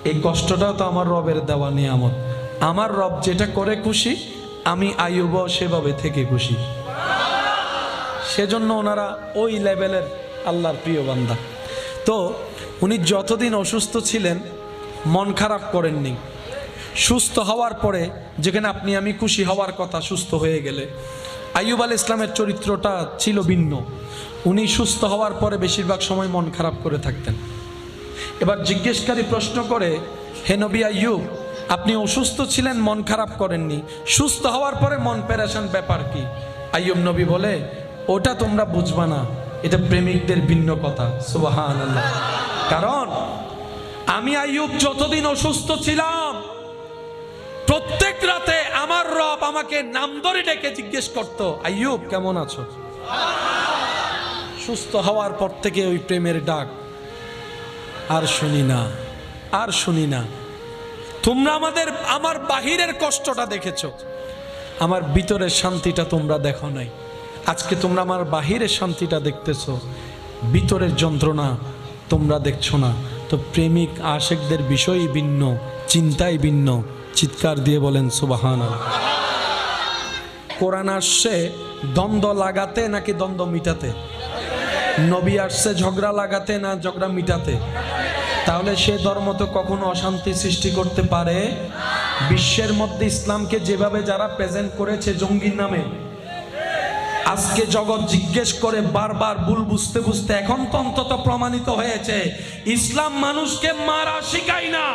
এই কষ্টটাও তো আমার রবের দেওয়া নিয়ামত, আমার রব যেটা করে খুশি, আমি আইয়ুবও সেভাবে থেকে খুশি। সেজন্য ওনারা ওই লেভেলের আল্লাহর প্রিয় বান্দা। তো উনি যতদিন অসুস্থ ছিলেন মন খারাপ করেননি। সুস্থ হওয়ার পরে, যেখানে আপনি আমি খুশি হওয়ার কথা, সুস্থ হয়ে গেলে আইয়ুব আলাইহিস সালামের চরিত্রটা ছিল ভিন্ন। উনি সুস্থ হওয়ার পরে বেশিরভাগ সময় মন খারাপ করে থাকতেন। এবার জিজ্ঞেসকারী প্রশ্ন করে, হে নবী আইয়ুব, আপনি অসুস্থ ছিলেন, মন খারাপ করেননি, সুস্থ হওয়ার পরে মন পেরেশান, ব্যাপার কি? আইয়ুব নবী বলে, ওটা তোমরা বুঝবা না, এটা প্রেমিকদের ভিন্ন কথা। সুবহানাল্লাহ। কারণ আমি আইয়ুব যতদিন অসুস্থ ছিলাম, প্রত্যেক রাতে আমার রব আমাকে নাম ধরে ডেকে জিজ্ঞেস করতো, আইয়ুব কেমন আছো? সুস্থ হওয়ার পর থেকে ওই প্রেমের ডাক আর শুনি না, আর শুনি না। তোমরা আমার বাহিরের কষ্টটা দেখেছো, আমার ভিতরের শান্তিটা তোমরা দেখো নাই। আজকে তোমরা আমার বাহিরের শান্তিটা দেখতেছো, ভিতরের যন্ত্রণা তোমরা দেখছো না। তো প্রেমিক আশেকদের বিষয়ই ভিন্ন, চিন্তাই ভিন্ন। চিৎকার দিয়ে বলেন সুবহানাল্লাহ। কোরআন আসছে দ্বন্দ্ব লাগাতে নাকি দ্বন্দ্ব মিটাতে? নবী আসছে ঝগড়া লাগাতে না ঝগড়া মিটাতে? তাহলে সে ধর্ম তো কখনো অশান্তি সৃষ্টি করতে পারে? বিশ্বের মধ্যে ইসলামকে যেভাবে যারা প্রেজেন্ট করেছে জঙ্গির নামে, আজকে জগৎ জিজ্ঞেস করে বারবার ভুল বুঝতে বুঝতে এখন তো অন্তত প্রমাণিত হয়েছে ইসলাম মানুষকে মারা শিখায় না,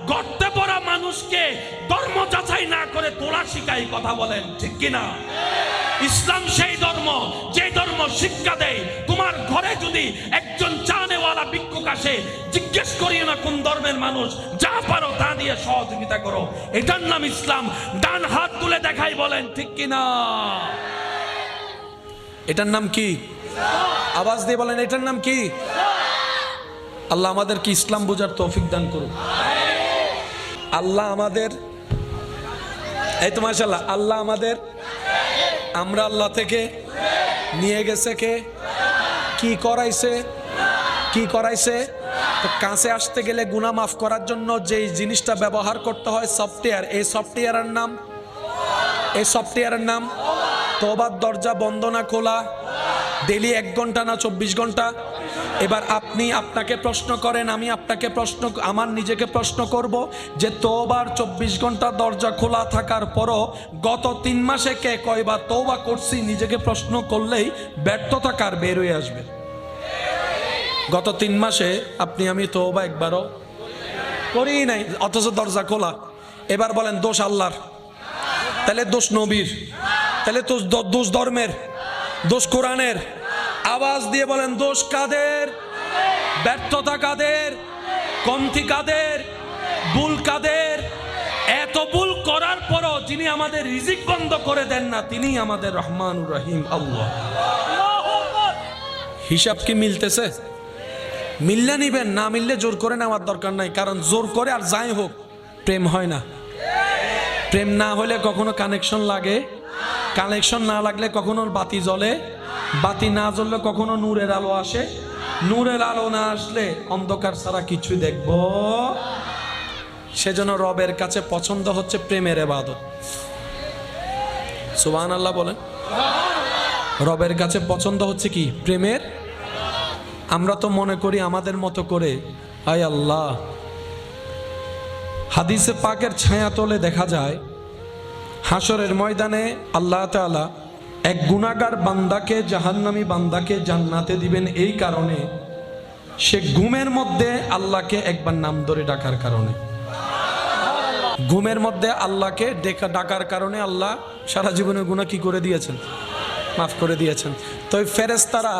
গর্তে পড়া মানুষকে ধর্ম যাচাই না করে তোলা শিখায়। কথা বলেন ঠিক কিনা? ইসলাম সেই ধর্ম যে ধর্ম শিক্ষা দেয় তোমার ঘরে যদি একজন চানেওয়ালা ভিক্ষুক আসে, জিজ্ঞেস করিও না কোন ধর্মের মানুষ, যা পারো তা দিয়ে সহযোগিতা করো। এটার নাম ইসলাম। ডান হাত তুলে দেখাই, বলেন ঠিক কিনা? এটার নাম কি? আওয়াজ দিয়ে বলেন, এটার নাম কি? আল্লাহ আমাদেরকে ইসলাম বোঝার তৌফিক দান করুন। আল্লাহ আমাদের, এই তো মাশাআল্লাহ, আল্লাহ আমাদের, আমরা আল্লাহ থেকে নিয়ে গেছে কে? কি করাইছে? কি করাইছে? তো কাছে আসতে গেলে গুনাহ মাফ করার জন্য যেই জিনিসটা ব্যবহার করতে হয় সফটওয়্যার, এই সফটওয়্যারের নাম তওবার দরজা বন্ধ না খোলা, ডেলি 1 ঘন্টা না 24 ঘন্টা। এবার আপনি আপনাকে প্রশ্ন করেন, আমি আপনাকে আমার নিজেকে প্রশ্ন করব যে তওবার 24 ঘন্টা দরজা খোলা থাকার পরও গত 3 মাসে কে কয়বার তওবা করছি? নিজেকে প্রশ্ন করলেই ব্যর্থতা কার বের হয়ে আসবে। গত 3 মাসে আপনি আমি তওবা একবারও করি নাই, অথচ দরজা খোলা। এবার বলেন দোষ আল্লাহর? তাহলে দোষ নবীর? তাহলে তো দোষ ধর্মের, দোষ কোরআনের? আওয়াজ দিয়ে বলেন দোষ কাদের? ব্যর্থতা কাদের? কমতি কাদের? ভুল কাদের? এত ভুল করার পরও যিনি আমাদের রিজিক বন্ধ করে দেন না, তিনি আমাদের রহমানুর রহিম আল্লাহ। হিসাব কি মিলতেছে? মিললে নিবেন, না মিললে জোর করে নেওয়ার দরকার নাই। কারণ জোর করে আর যাই হোক প্রেম হয় না। প্রেম না হলে কখনো কানেকশন লাগে, কানেকশন না লাগলে কখনো বাতি জ্বলে, বাতি না জ্বললে কখনো নূরের আলো আসে, নূরের আলো না আসলে অন্ধকার ছাড়া কিছু দেখবো। সেজন্য রবের কাছে পছন্দ হচ্ছে প্রেমের ইবাদত। সুবহানাল্লাহ বলেন। রবের কাছে পছন্দ হচ্ছে কি? প্রেমের। আমরা তো মনে করি আমাদের মতো করে, আয় আল্লাহ, হাদিসে পাকের ছায়া তলে দেখা যায় হাসরের ময়দানে আল্লাহ তাআলা এক গুনাহগার বান্দাকে, জাহান্নামী বান্দাকে জান্নাতে দিবেন এই কারণে সে ঘুমের মধ্যে আল্লাহকে একবার নাম ধরে ডাকার কারণে। ঘুমের মধ্যে আল্লাহকে ডাকার কারণে আল্লাহ সারা জীবনের গুনাহ কি করে দিয়েছেন? মাফ করে দিয়েছেন। তো ওই ফেরেশতারা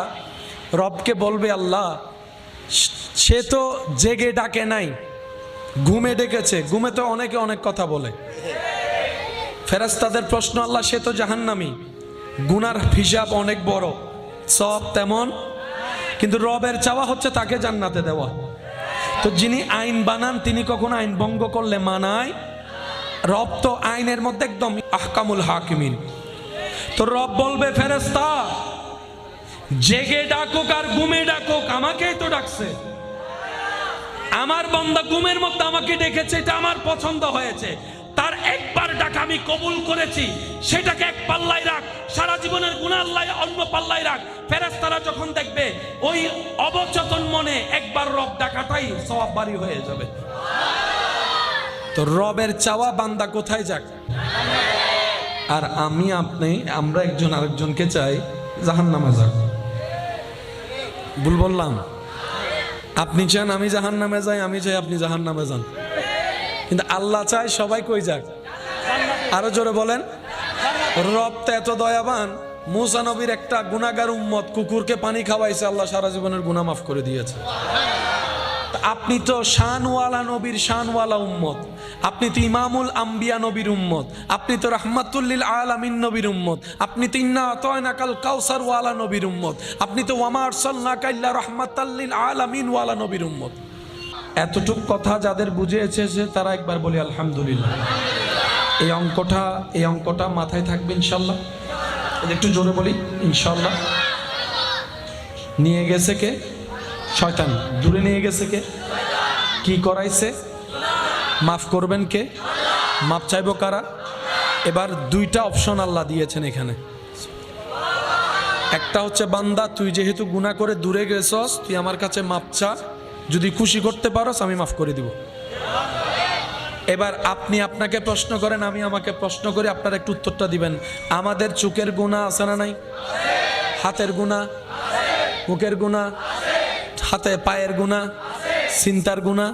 রবকে বলবে, আল্লাহ সে তো জেগে ডাকে নাই, ঘুমে ডেকেছে। ঘুমে তো অনেকে অনেক কথা বলে। ফেরেশতাদের প্রশ্ন, আল্লাহ সে তো জাহান্নামী, গুনার হিসাব অনেক বড়, সব তেমন, কিন্তু রবের চাওয়া হচ্ছে তাকে জান্নাতে দেওয়া। তো যিনি আইন বানান তিনি কখনো আইন ভঙ্গ করলে মানায়? রব তো আইনের মধ্যে একদম আহকামুল হাকিমিন। তো রব বলবে, ফেরেশতা জেগে ডাকুক আর ঘুমে ডাকুক, আমাকেই তো ডাকছে। আমার বান্দা ঘুমের মধ্যে আমাকে ডেকেছে, এটা আমার পছন্দ হয়েছে, তার একবার ডাক আমি কবুল করেছি, সেটাকে এক পাল্লায় রাখ, সারা জীবনের গুনাহ আল্লাহ অন্য পাল্লায় রাখ। ফেরেশতারা যখন দেখবে ওই অবচেতন মনে একবার রব ডাকাটাই সওয়াব বাড়ি হয়ে যাবে। তো রবের চাওয়া বান্দা কোথায় যাক? আর আমরা একজন আরেকজনকে চাই জাহান্নামে যাক। ভুল বললাম? আপনি চান আমি জাহান্নামে যাই, আমি চাই আপনি জাহান্নামে যান, কিন্তু আল্লাহ চায় সবাই কই যাক? আরো জোরে বলেন। রব তো এত দয়াবান, মুসা নবীর একটা গুনাহগার উম্মত কুকুরকে পানি খাওয়াইছে, আল্লাহ সারা জীবনের গুনাহ মাফ করে দিয়েছে। আপনি তো শানওয়ালা নবীর শানওয়ালা উম্মত, আপনি তো ইমামুল আম্বিয়া নবীর উম্মত, আপনি তো রাহমাতুল আলামিন নবীর উম্মত, আপনি তো ইন্না আতাইনাকাল কাউসার ওয়ালা নবীর উম্মত, আপনি তো ওয়ামা আরসালনাকা ইল্লা রাহমাতাল লিল আলামিন ওয়ালা নবীর উম্মত। এতটুক কথা যাদের বুঝে এসেছে তারা একবার বলি আলহামদুলিল্লাহ। এই অঙ্কটা মাথায় থাকবে ইনশাল্লাহ। একটু জোরে বলি ইনশাল্লাহ। নিয়ে গেছে কে? শয়তান। দূরে নিয়ে গেছে কে? কি করাইছে? মাফ করবেন কে? মাপ চাইবো কারা? এবার দুইটা অপশন আল্লাহ দিয়েছেন এখানে। একটা হচ্ছে বান্দা তুই যেহেতু গুনাহ করে দূরে গেছস, তুই আমার কাছে মাপ চা, যদি খুশি করতে পারস আমি মাফ করে দিব। এবার আপনি আপনাকে প্রশ্ন করেন, আমি আমাকে প্রশ্ন করি, আপনারা একটু উত্তরটা দিবেন। আমাদের চোখের গুনাহ আছে না নাই? হাতের গুনাহ, মুখের গুনাহ, হাতে পায়ের গুনাহ, চিন্তার গুনাহ।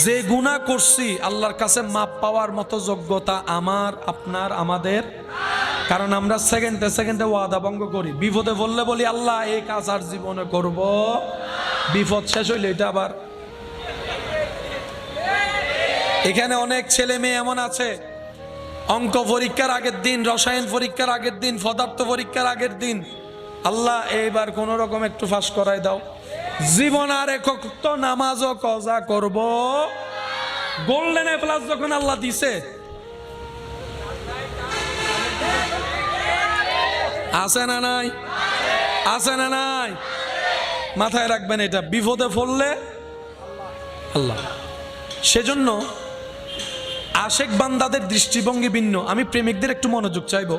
যে গুনাহ করছি আল্লাহর কাছে মাপ পাওয়ার মতো যোগ্যতা আমার, আপনার, আমাদের। কারণ আমরা সেকেন্ডে সেকেন্ডে ওয়াদা ভঙ্গ করি। বিপদে বললে বলি আল্লাহ এই কাজ আর জীবনে করব, বিপদ শেষ হইলে এটা আবার। এখানে অনেক ছেলে মেয়ে এমন আছে, অঙ্ক পরীক্ষার আগের দিন, রসায়ন পরীক্ষার আগের দিন, পদার্থ পরীক্ষার আগের দিন, আল্লাহ এইবার কোন রকম একটু ফাঁস করাই দাও, জীবন আর একক তো নামাজও কজা করব। গোল্ডেন এ প্লাস যখন আল্লাহ দিছে, আছে না নাই? আছে না নাই? মাথায় রাখবেন এটা, বিপদে পড়লে আল্লাহ। সেজন্য আশেক বান্দাদের দৃষ্টিভঙ্গি ভিন্ন। আমি প্রেমিকদের একটু মনোযোগ চাইব,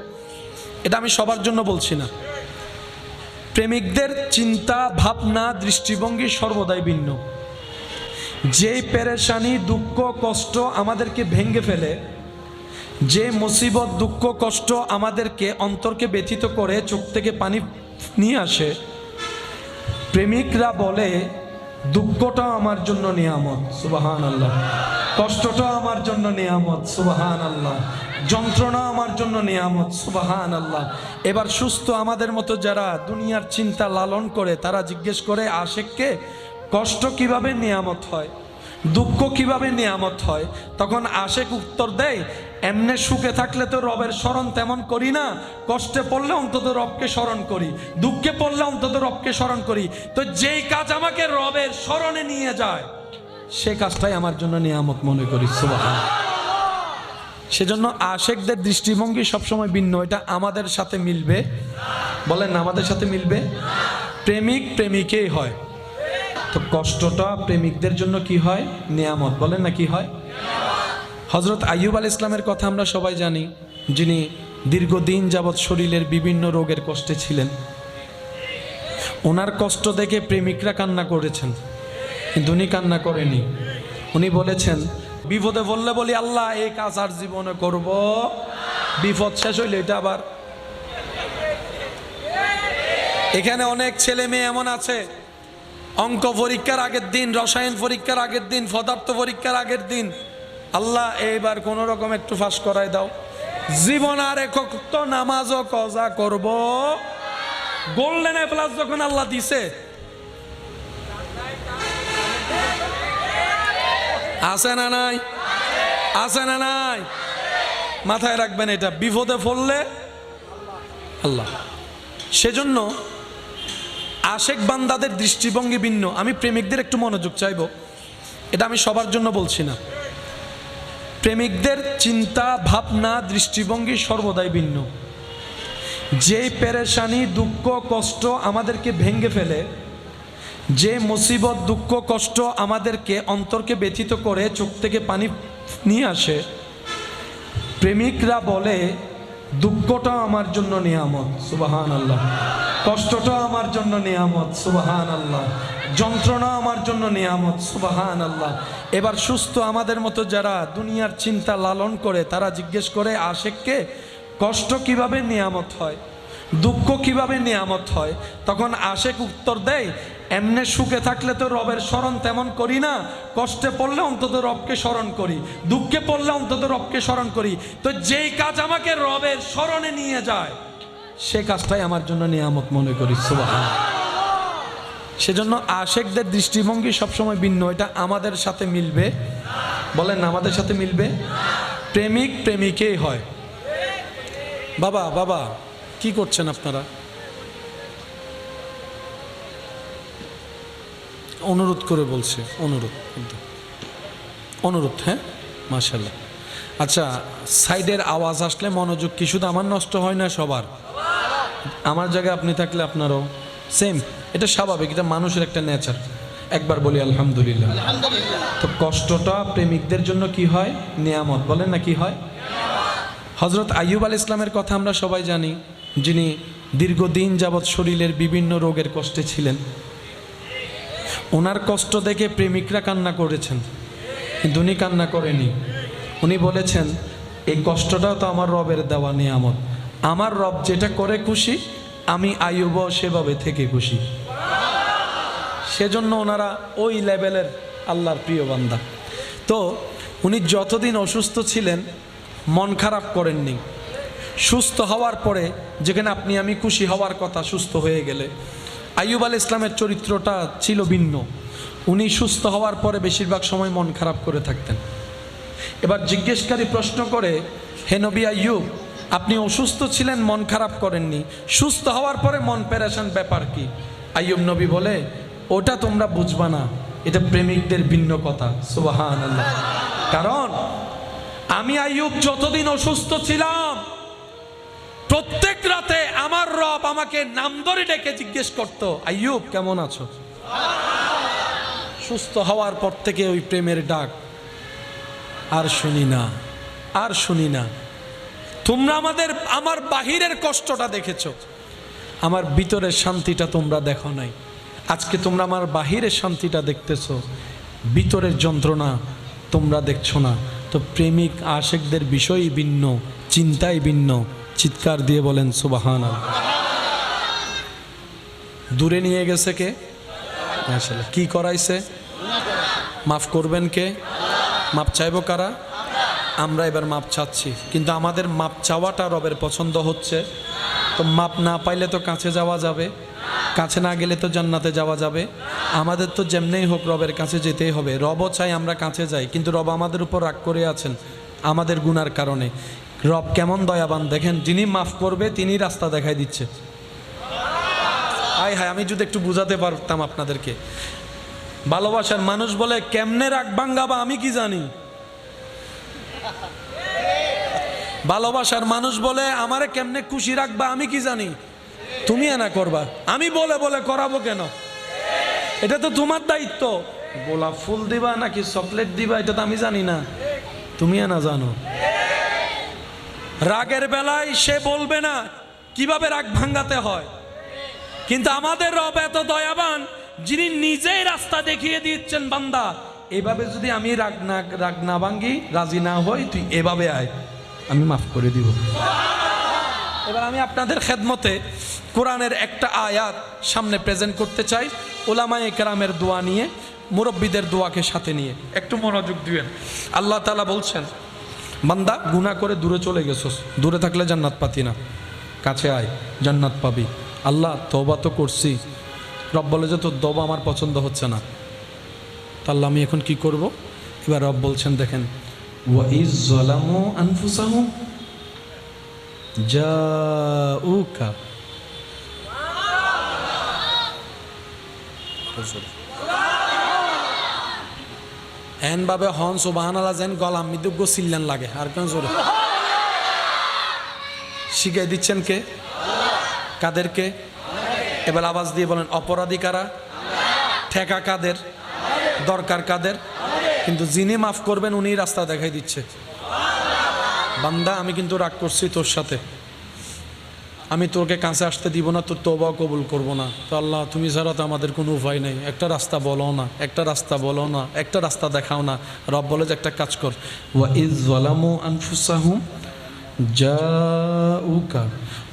এটা আমি সবার জন্য বলছি না। প্রেমিকদের চিন্তা ভাবনা দৃষ্টিভঙ্গি সর্বদাই ভিন্ন। যেই পেরেশানি দুঃখ কষ্ট আমাদেরকে ভেঙে ফেলে, যে মুসিবত দুঃখ কষ্ট আমাদেরকে অন্তরকে ব্যথিত করে চোখ থেকে পানি নিয়ে আসে, প্রেমিকরা বলে দুঃখটাও আমার জন্য নিয়ামত, সুবহানাল্লাহ। কষ্টটাও আমার জন্য নিয়ামত, সুবহানাল্লাহ। যন্ত্রণা আমার জন্য নিয়ামত, সুবহানাল্লাহ। এবার সুস্থ আমাদের মতো যারা দুনিয়ার চিন্তা লালন করে, তারা জিজ্ঞেস করে আশেককে কষ্ট কিভাবে নিয়ামত হয়, দুঃখ কিভাবে নিয়ামত হয়। তখন আশেক উত্তর দেয়, এমনে সুখে থাকলে তো রবের স্মরণ তেমন করি না, কষ্টে পড়লে অন্তত রবকে স্মরণ করি, দুঃখে পড়লে অন্তত রবকে স্মরণ করি। তো যেই কাজ আমাকে রবের স্মরণে নিয়ে যায়, সে কাজটাই আমার জন্য নিয়ামত মনে করি, সুবহানাল্লাহ। সেজন্য আশেকদের দৃষ্টিভঙ্গি সবসময় ভিন্ন। এটা আমাদের সাথে মিলবে? বলেন না, আমাদের সাথে মিলবে? প্রেমিক প্রেমিকেই হয়, তো কষ্টটা প্রেমিকদের জন্য কি হয়? নিয়ামত। বলেন না কি হয়? হযরত আইয়ুব আলাইহিস সালামের কথা আমরা সবাই জানি, যিনি দীর্ঘদিন যাবৎ শরীরের বিভিন্ন রোগের কষ্টে ছিলেন। ওনার কষ্ট দেখে প্রেমিকরা কান্না করেছেন, কিন্তু উনি কান্না করেনি। উনি বলেছেন, বিপদে বললে বলি আল্লাহ এই কাজ আর জীবনে করব, বিপদ শেষ হইলে এটা আবার। এখানে অনেক ছেলে মেয়ে এমন আছে, অঙ্ক পরীক্ষার আগের দিন, রসায়ন পরীক্ষার আগের দিন, পদার্থ পরীক্ষার আগের দিন, আল্লাহ এইবার কোন রকম একটু ফাঁস করাই দাও, জীবন আর একক তো নামাজও কজা করব। গোল্ডেন এ প্লাস যখন আল্লাহ দিছে, আছে না নাই? আছে না নাই? মাথায় রাখবেন এটা, বিপদে পড়লে আল্লাহ। সেজন্য আশেক বান্দাদের দৃষ্টিভঙ্গি ভিন্ন। আমি প্রেমিকদের একটু মনোযোগ চাইব, এটা আমি সবার জন্য বলছি না। প্রেমিকদের চিন্তা ভাবনা দৃষ্টিভঙ্গি সর্বদাই ভিন্ন। যেই পেরেশানি দুঃখ কষ্ট আমাদেরকে ভেঙে ফেলে, যে মুসিবত দুঃখ কষ্ট আমাদেরকে অন্তরকে ব্যথিত করে চোখ থেকে পানি নিয়ে আসে, প্রেমিকরা বলে দুঃখটাও আমার জন্য নিয়ামত, সুবহানাল্লাহ। কষ্টটাও আমার জন্য নিয়ামত, সুবহানাল্লাহ। যন্ত্রণা আমার জন্য নিয়ামত, সুবহানাল্লাহ। এবার সুস্থ আমাদের মতো যারা দুনিয়ার চিন্তা লালন করে, তারা জিজ্ঞেস করে আশেককে কষ্ট কিভাবে নিয়ামত হয়, দুঃখ কিভাবে নিয়ামত হয়। তখন আশেক উত্তর দেয়, এমনে সুখে থাকলে তো রবের স্মরণ তেমন করি না, কষ্টে পড়লে অন্তত রবকে স্মরণ করি, দুঃখে পড়লে অন্তত রবকে স্মরণ করি। তো যেই কাজ আমাকে রবের স্মরণে নিয়ে যায় সে কাজটাই আমার জন্য নিয়ামত মনে করি। সুবহানাল্লাহ। সেজন্য আশেকদের দৃষ্টিভঙ্গি সবসময় ভিন্ন, এটা আমাদের সাথে মিলবে, বলেন না আমাদের সাথে মিলবে? প্রেমিক প্রেমিকেই হয়। বাবা বাবা কি করছেন আপনারা? অনুরোধ করে বলছে, অনুরোধ, হ্যাঁ মাশাআল্লাহ। আচ্ছা, সাইডের আওয়াজ আসলে মনোযোগ কি শুধু আমার নষ্ট হয় না, সবার? আমার জায়গায় আপনি থাকলে আপনারও সেম, এটা স্বাভাবিক, এটা মানুষের একটা নেচার। একবার বলি আলহামদুলিল্লাহ। তো কষ্টটা প্রেমিকদের জন্য কি হয়? নিয়ামত। বলেন না কি হয়? হযরত আইয়ুব আলাইহিস সালামের কথা আমরা সবাই জানি, যিনি দীর্ঘদিন যাবৎ শরীরের বিভিন্ন রোগের কষ্টে ছিলেন। ওনার কষ্ট দেখে প্রেমিকরা কান্না করেছেন, কিন্তু উনি কান্না করেনি। উনি বলেছেন এই কষ্টটাও তো আমার রবের দেওয়া নিয়ামত, আমার রব যেটা করে খুশি আমি আইয়ুবও সেভাবে থেকে খুশি। সেজন্য ওনারা ওই লেভেলের আল্লাহর প্রিয় বান্দা। তো উনি যতদিন অসুস্থ ছিলেন মন খারাপ করেননি। সুস্থ হওয়ার পরে যেখানে আপনি আমি খুশি হওয়ার কথা, সুস্থ হয়ে গেলে আইয়ুব আলাইহিস সালামের চরিত্রটা ছিল ভিন্ন। উনি সুস্থ হওয়ার পরে বেশিরভাগ সময় মন খারাপ করে থাকতেন। এবার জিজ্ঞেসকারী প্রশ্ন করে, হে নবী আইয়ুব, আপনি অসুস্থ ছিলেন মন খারাপ করেননি, সুস্থ হওয়ার পরে মন পেরেশান, ব্যাপার কি? আইয়ুব নবী বলে, ওটা তোমরা বুঝবা না, এটা প্রেমিকদের ভিন্ন কথা। সুবহানাল্লাহ। কারণ আমি আইয়ুব যতদিন অসুস্থ ছিলাম প্রত্যেক রাতে আমার রব আমাকে নাম ধরে ডেকে জিজ্ঞেস করতো, আইয়ুব কেমন আছো? সুস্থ হওয়ার পর থেকে ওই প্রেমের ডাক আর শুনি না। তোমরা আমার বাহিরের কষ্টটা দেখেছো, আমার ভিতরের শান্তিটা তোমরা দেখো নাই। আজকে তোমরা আমার বাহিরের শান্তিটা দেখতেছো, ভিতরের যন্ত্রণা তোমরা দেখছো না। তো প্রেমিক আশেকদের বিষয়ই ভিন্ন, চিন্তাই ভিন্ন। চিৎকার দিয়ে বলেন সুবহানাল্লাহ। দূরে নিয়ে গেছে কে? মাশাআল্লাহ। কি করাইছে? মাফ করবেন কে? মাপ চাইবো কারা? আমরা এবার মাপ চাচ্ছি, কিন্তু আমাদের মাপ চাওয়াটা রবের পছন্দ হচ্ছে। তো মাপ না পাইলে তো কাছে যাওয়া যাবে, কাছে না গেলে তো জান্নাতে যাওয়া যাবে। আমাদের তো যেমনেই হোক রবের কাছে যেতেই হবে। রবও চাই আমরা কাছে যাই, কিন্তু রব আমাদের উপর রাগ করে আছেন আমাদের গুনার কারণে। রব কেমন দয়াবান দেখেন, যিনি মাফ করবে তিনি রাস্তা দেখাই দিচ্ছে। হায় আমি যদি একটু বুঝাতে পারতাম আপনাদেরকে। ভালোবাসার মানুষ বলে, কেমনে রাগ ভাঙ্গাবা আমি কি জানি। ভালোবাসার মানুষ বলে, আমারে কেমনে খুশি রাখবা আমি কি জানি। তুমি এনা করবা, আমি বলে বলে করাবো কেন? এটা তো তোমার দায়িত্ব। গোলাপ ফুল দিবা নাকি চকলেট দিবা এটা তো আমি জানি না, তুমি এনা জানো। রাগের বেলায় সে বলবে না কিভাবে রাগ ভাঙ্গাতে হয়, কিন্তু আমাদের রব এত দয়াবান, যিনি নিজেই রাস্তা দেখিয়ে দিচ্ছেন, বান্দা এভাবে যদি আমি রাগ না ভাঙ্গি, রাজি না হই, তুই এভাবে আয়, আমি মাফ করে দিব। এবার আমি আপনাদের খেদমতে কোরআনের একটা আয়াত সামনে প্রেজেন্ট করতে চাই, উলামায়ে কেরামের দোয়া নিয়ে, মুরব্বীদের দোয়াকে সাথে নিয়ে। একটু মনোযোগ দিবেন। আল্লাহ তাআলা বলছেন, বান্দা গুনাহ করে দূরে চলে গেছস, দূরে থাকলে জান্নাত পাতি না, কাছে আয় জান্নাত পাবি। আল্লাহ তওবা তো করছি, রব বলে যে তোর তওবা আমার পছন্দ হচ্ছে না, তাহলে আমি এখন কি করব? এবার রব বলছেন দেখেন, ওয়া ইজ যালামু আনফুসাহুম জাউকা, এন ভাবে হন সুবহানাল্লাহ যেন গলাম মিদুগ সিল্লান লাগে। আর কেন জোরে শিখাই দিচ্ছেন কে? কাদেরকে? এবার আওয়াজ দিয়ে বলেন, অপরাধী কারা? ঠেকা কাদের? দরকার কাদের? কিন্তু যিনি মাফ করবেন উনি রাস্তা দেখাই দিচ্ছে। বান্দা আমি কিন্তু রাগ করছি তোর সাথে, আমি তোকে কাছে আসতে দিব না, তোর তওবা কবুল করব না। তো আল্লাহ তুমি ছাড়া তো আমাদের কোনো উপায় নেই, একটা রাস্তা বলো না, একটা রাস্তা বলো না, একটা রাস্তা দেখাও না। রব বলে যে একটা কাজ কর, ওয়া ইজ যালামু আনফুসাহুম জাউকা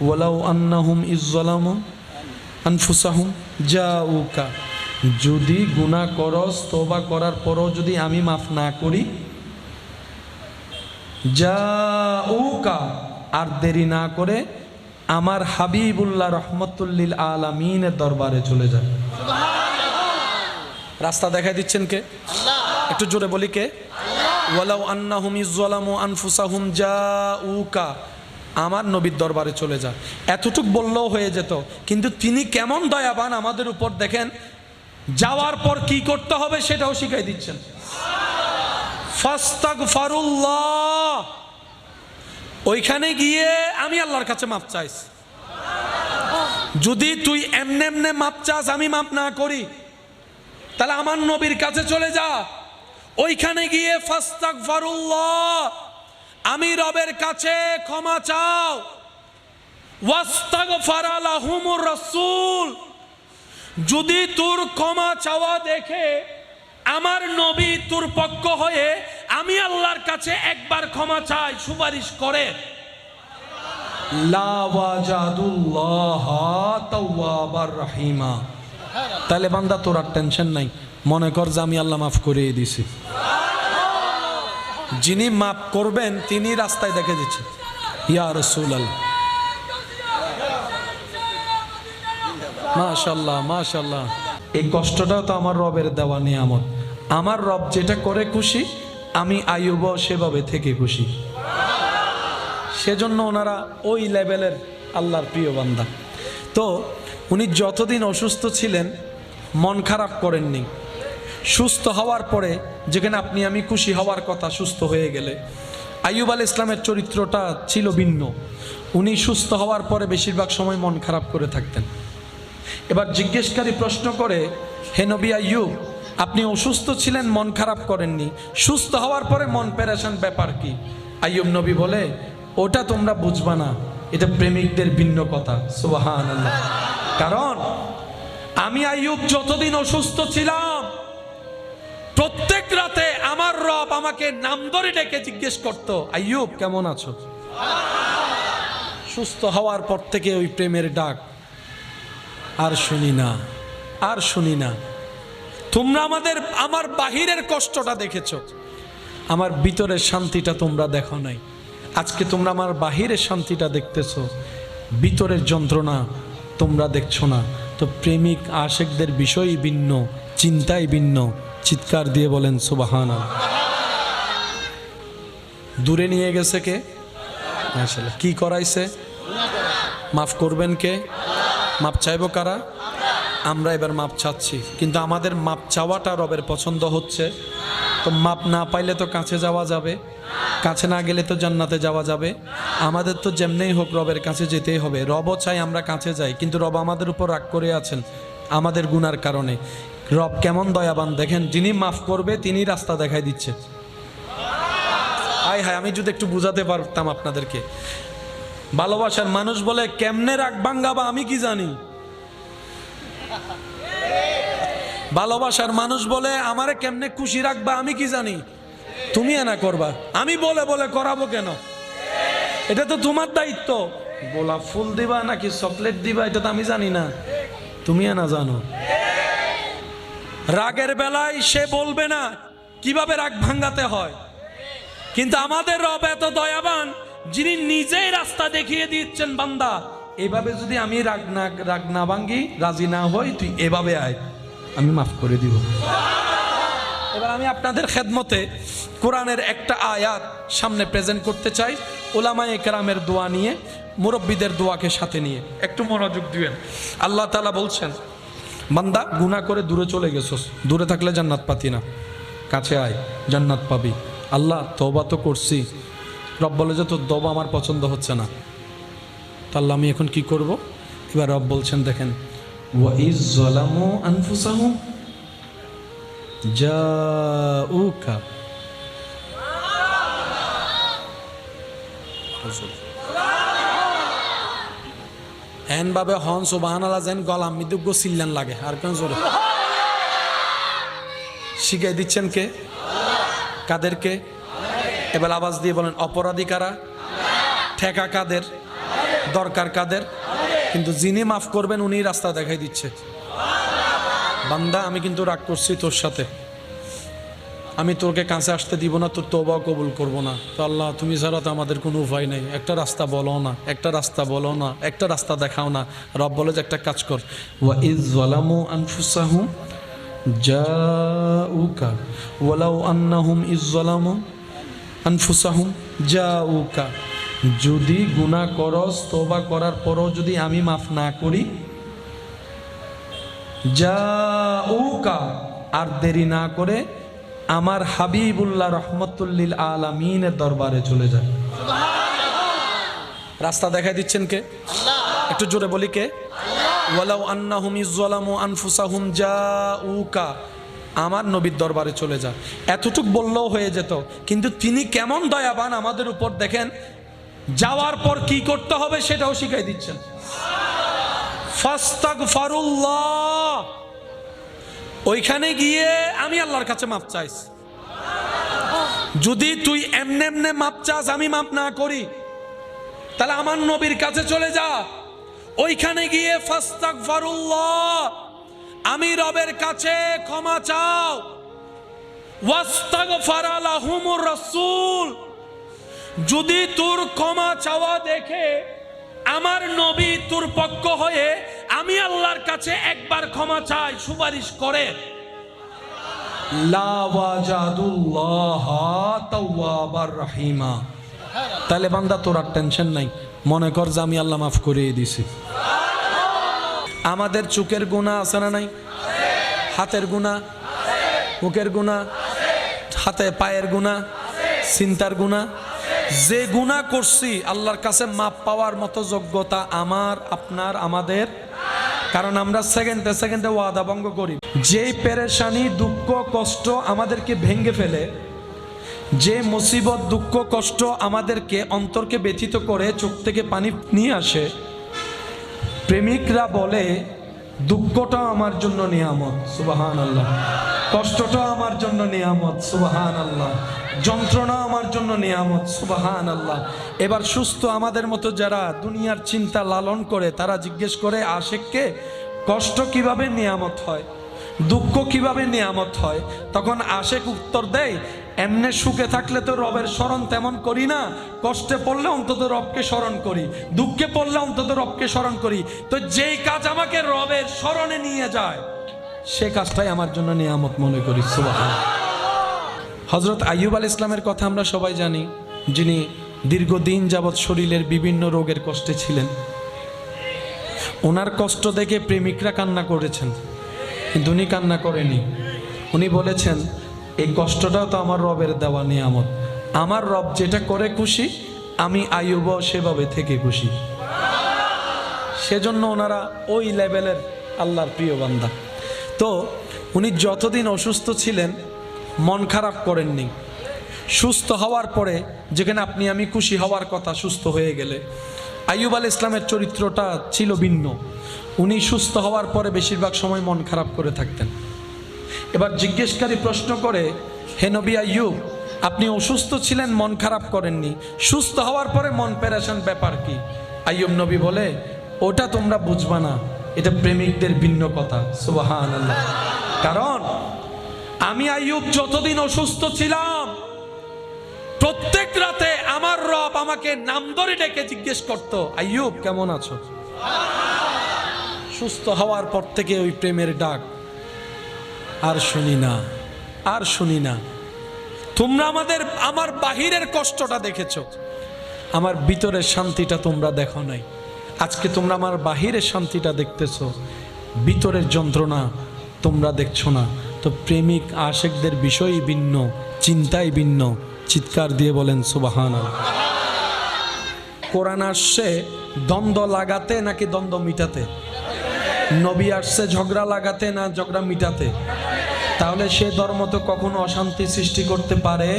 ওয়ালাউ আন্নাহুম ইজ যালামু আনফুসাহুম জাউকা যদি গুনাহ করস, তওবা করার পরও যদি আমি মাফ না করি, জাউকা, আর দেরি না করে আমার হাবিবুল্লাহ রহমতুল্লিল আলামিনের দরবারে চলে যায়। রাস্তা দেখাই দিচ্ছেন কে? একটু জোরে বলি কে? ওয়ালাউ আন্নাহুম ইযলামু আনফুসাহুম জাউকা, আমার নবীর দরবারে চলে যায়। এতটুক বললেও হয়ে যেত, কিন্তু তিনি কেমন দয়াবান আমাদের উপর দেখেন, যাওয়ার পর কি করতে হবে সেটাও শিখাই দিচ্ছেন। ফাস্তাগফিরুল্লাহ, ওইখানে গিয়ে আমি আল্লাহর কাছে মাপ চাইছি। যদি তুই এমনে এমনে মাপ চাস, আমি মাপ না করি, তাহলে আমার নবীর কাছে চলে যা। ওইখানে গিয়ে ফাস্তাগফিরুল্লাহ, আমি রবের কাছে ক্ষমা চাও। ওয়াস্তাগফারা লাহুমুর রাসূল, যদি তোর ক্ষমা চাওয়া দেখে আমার নবী তোর পক্ষ হয়ে আমি আল্লাহর কাছে একবার ক্ষমা চাই, সুপারিশ করে, লা ওয়াজাদুল্লাহ তাওয়াবার রহিমা, তাহলে বান্দা তোর আর টেনশন নাই, মনে কর যে আমি আল্লাহ মাফ করে দিয়েছি। যিনি মাফ করবেন তিনি রাস্তায় দেখে দিচ্ছেন, ইয়া রাসূলুল্লাহ। মাশাআল্লাহ মাশাআল্লাহ, এই কষ্টটাও তো আমার রবের দেওয়া নিয়ামত। আমার রব যেটা করে খুশি, আমি আইয়ুবও সেভাবে থেকে খুশি। সেজন্য ওনারা ওই লেভেলের আল্লাহর প্রিয় বান্দা। তো উনি যতদিন অসুস্থ ছিলেন মন খারাপ করেননি। সুস্থ হওয়ার পরে যেখানে আপনি আমি খুশি হওয়ার কথা, সুস্থ হয়ে গেলে, আইয়ুব আলাইহিস সালামের চরিত্রটা ছিল ভিন্ন। উনি সুস্থ হওয়ার পরে বেশিরভাগ সময় মন খারাপ করে থাকতেন। এবার জিজ্ঞেসকারী প্রশ্ন করে, হে নবী আইয়ুব, আপনি অসুস্থ ছিলেন, মন খারাপ করেননি, সুস্থ হওয়ার পরে মন পেরেশান, ব্যাপার কি? আইয়ুব নবী বলে, ওটা তোমরা বুঝবা না, এটা প্রেমিকদের ভিন্ন কথা। সুবহানাল্লাহ। কারণ আমি আইয়ুব যতদিন অসুস্থ ছিলাম, প্রত্যেক রাতে আমার রব আমাকে নাম ধরে ডেকে জিজ্ঞেস করতো, আইয়ুব কেমন আছো? সুস্থ হওয়ার পর থেকে ওই প্রেমের ডাক আর শুনি না, আর শুনি না। তোমরা আমার বাহিরের কষ্টটা দেখেছ, আমার ভিতরের শান্তিটা তোমরা দেখো নাই। আজকে তোমরা আমার বাহিরের শান্তিটা দেখতেছো, ভিতরের যন্ত্রণা তোমরা দেখছো না। তো প্রেমিক আশেকদের বিষয়ই ভিন্ন, চিন্তাই ভিন্ন। চিৎকার দিয়ে বলেন সুবহানাল্লাহ। দূরে নিয়ে গেছে কে? মাশাআল্লাহ। কি করাইছে? মাফ করবেন কে? মাপ চাইবো কারা? আমরা এবার মাপ চাচ্ছি, কিন্তু আমাদের মাপ চাওয়াটা রবের পছন্দ হচ্ছে। তো মাপ না পাইলে তো কাছে যাওয়া যাবে, কাছে না গেলে তো জান্নাতে যাওয়া যাবে। আমাদের তো যেমনেই হোক রবের কাছে যেতেই হবে। রবও চাই আমরা কাছে যাই, কিন্তু রব আমাদের উপর রাগ করে আছেন আমাদের গুনার কারণে। রব কেমন দয়াবান দেখেন, যিনি মাফ করবে তিনি রাস্তা দেখাই দিচ্ছে। হায় হায়, আমি যদি একটু বুঝাতে পারতাম আপনাদেরকে। ভালোবাসার মানুষ বলে, কেমনে রাগ ভাঙ্গাবা আমি কি জানি। ভালোবাসার মানুষ বলে, আমারে কেমনে খুশি রাখবা আমি কি জানি। তুমি এনা করবা, আমি বলে বলে করাবো কেন? এটা তো তোমার দায়িত্ব। গোলাপ ফুল দিবা নাকি চকলেট দিবা এটা তো আমি জানি না, তুমি এনা জানো। রাগের বেলায় সে বলবে না কিভাবে রাগ ভাঙ্গাতে হয়, কিন্তু আমাদের রব এত দয়াবান, যিনি নিজেই রাস্তা দেখিয়ে দিচ্ছেন, বান্দা এভাবে যদি আমি রাগ না ভাঙ্গি, রাজি না হই, তুই এভাবে আয়, আমি মাফ করে দিব। এবার আমি আপনাদের খেদমতে কোরআনের একটা আয়াত সামনে প্রেজেন্ট করতে চাই, উলামায়ে কেরামের দোয়া নিয়ে, মুরব্বীদের দোয়াকে সাথে নিয়ে। একটু মনোযোগ দিবেন। আল্লাহ তাআলা বলছেন, বান্দা গুনাহ করে দূরে চলে গেছস, দূরে থাকলে জান্নাত পাতি না, কাছে আয়, জান্নাত পাবি। আল্লাহ তওবা তো করছি। রব বলে যে তোর তওবা আমার পছন্দ হচ্ছে না, তাহলে আমি এখন কি করব? এবার রব বলছেন, দেখেন, ওয়া ইজ যালামু আনফুসাহুম জাউকা, এন ভাবে হন সুবহানাল্লাহ যেন গলাম মিদুগ্গ সিল্লান লাগে, আর কেন জোরে শিখাই দিচ্ছেন কে? কাদেরকে? এবার আওয়াজ দিয়ে বলেন, অপরাধী কারা? ঠেকা কাদের? দরকার কাদের? কিন্তু যিনি মাফ করবেন উনি রাস্তা দেখাই দিচ্ছে। বান্দা আমি কিন্তু রাগ করছি তোর সাথে, আমি তোকে কাছে আসতে দিব না, তোর তওবা কবুল করব না। তো আল্লাহ তুমি ছাড়া তো আমাদের কোনো উপায় নেই, একটা রাস্তা বলো না, একটা রাস্তা বলো না, একটা রাস্তা দেখাও না। রব বলে যে একটা কাজ কর, ওয়া ইজ যালামু আনফুসাহুম জাউকা ওয়ালাউ আন্নাহুম ইজ যালামু আনফুসাহুম জাউকা, যদি গুনাহ করস তওবা করার পরও যদি আমি মাফ না করি, জাউকা আর দেরি না করে আমার হাবিবুল্লাহ রহমতুল্লিল আলামিনের দরবারে চলে যায়। রাস্তা দেখাই দিচ্ছেন কে? একটু জোরে বলি কে? ওয়ালাউ আন্নাহুম ইযলামু আনফুসাহুম জাউকা, আমার নবীর দরবারে চলে যায়। এতটুক বললেও হয়ে যেত, কিন্তু তিনি কেমন দয়াবান আমাদের উপর দেখেন, যাওয়ার পর কি করতে হবে সেটাও শিখাই দিচ্ছেন। ফাস্তাগফিরুল্লাহ, ওইখানে গিয়ে আমি আল্লাহর কাছে মাপ চাইছি। যদি তুই এমনে এমনে মাপ চাস, আমি মাপ না করি, তাহলে আমার নবীর কাছে চলে যা। ওইখানে গিয়ে ফাস্তাগফিরুল্লাহ, আমি রবের কাছে ক্ষমা চাও। ওয়াস্তাগফারা লাহুমুর রাসূল, যদি তোর ক্ষমা চাওয়া দেখে আমার নবী তোর পক্ষ হয়ে আমি আল্লাহর কাছে একবার ক্ষমা চাই, সুপারিশ করে, লা ওয়াজাদুল্লাহ তাওয়াবার রহিমা, তাহলে বান্দা তোর আর টেনশন নাই, মনে কর যে আমি আল্লাহ মাফ করে দিয়েছি। আমাদের চোখের গুনাহ আছে না নাই? হাতের গুনাহ, মুখের গুনাহ, হাতে পায়ের গুনাহ, চিন্তার গুনাহ, যে গুনাহ করছি আল্লাহর কাছে মাপ পাওয়ার মতো যোগ্যতা আমার আপনার আমাদের, কারণ আমরা সেকেন্ডে সেকেন্ডে ওয়াদা ভঙ্গ করি। যেই পেরেশানি দুঃখ কষ্ট আমাদেরকে ভেঙে ফেলে, যে মুসিবত দুঃখ কষ্ট আমাদেরকে অন্তরকে ব্যথিত করে চোখ থেকে পানি নিয়ে আসে, প্রেমিকরা বলে দুঃখটাও আমার জন্য নিয়ামত, সুবহানাল্লাহ, কষ্টটাও আমার জন্য নিয়ামত, সুবহানাল্লাহ, যন্ত্রণা আমার জন্য নিয়ামত, সুবহানাল্লাহ। এবার সুস্থ আমাদের মতো যারা দুনিয়ার চিন্তা লালন করে, তারা জিজ্ঞেস করে আশিককে কষ্ট কিভাবে নিয়ামত হয়, দুঃখ কিভাবে নিয়ামত হয়? তখন আশিক উত্তর দেয়, এমনে সুখে থাকলে তো রবের স্মরণ তেমন করি না, কষ্টে পড়লে অন্তত রবকে স্মরণ করি, দুঃখে পড়লে অন্তত রবকে স্মরণ করি। তো যেই কাজ আমাকে রবের স্মরণে নিয়ে যায়, সে কাজটাই আমার জন্য নিয়ামত মনে করি, সুবহানাল্লাহ। হযরত আইয়ুব আলাইহিস সালামের কথা আমরা সবাই জানি, যিনি দীর্ঘদিন যাবৎ শরীরের বিভিন্ন রোগের কষ্টে ছিলেন। ওনার কষ্ট দেখে প্রেমিকরা কান্না করেছেন, কিন্তু উনি কান্না করেনি। উনি বলেছেন, এই কষ্টটাও তো আমার রবের দেওয়া নিয়ামত, আমার রব যেটা করে খুশি, আমি আইয়ুবও সেভাবে থেকে খুশি। সেজন্য ওনারা ওই লেভেলের আল্লাহর প্রিয় বান্দা। তো উনি যতদিন অসুস্থ ছিলেন মন খারাপ করেননি। সুস্থ হওয়ার পরে যেখানে আপনি আমি খুশি হওয়ার কথা, সুস্থ হয়ে গেলে আইয়ুব আলাইহিস সালামের চরিত্রটা ছিল ভিন্ন। উনি সুস্থ হওয়ার পরে বেশিরভাগ সময় মন খারাপ করে থাকতেন। এবার জিজ্ঞেসকারী প্রশ্ন করে, হে নবী আইয়ুব, আপনি অসুস্থ ছিলেন মন খারাপ করেননি, সুস্থ হওয়ার পরে মন পেরেশান, ব্যাপার কি? আইয়ুব নবী বলে, ওটা তোমরা বুঝবা না, এটা প্রেমিকদের ভিন্ন কথা, সুবহানাল্লাহ। কারণ আমি আইয়ুব যতদিন অসুস্থ ছিলাম, প্রত্যেক রাতে আমার রব আমাকে নাম ধরে ডেকে জিজ্ঞেস করত, আইয়ুব কেমন আছো? সুস্থ হওয়ার পর থেকে ওই প্রেমের ডাক আর শুনি না, আর শুনি না। তোমরা আমার বাহিরের কষ্টটা দেখেছো, আমার ভিতরের শান্তিটা তোমরা দেখো নাই। আজকে তোমরা আমার বাহিরের শান্তিটা দেখতেছো, ভিতরের যন্ত্রণা তোমরা দেখছো না। তো প্রেমিক আশিকদের বিষয়ই ভিন্ন, চিন্তাই ভিন্ন। চিৎকার দিয়ে বলেন সুবহানাল্লাহ। কোরআন আসছে দ্বন্দ্ব লাগাতে নাকি দ্বন্দ্ব মিটাতে? নবী আসছে ঝগড়া লাগাতে না ঝগড়া মিটাতে? তাহলে সে ধর্ম তো কখনো অশান্তি সৃষ্টি করতে পারে?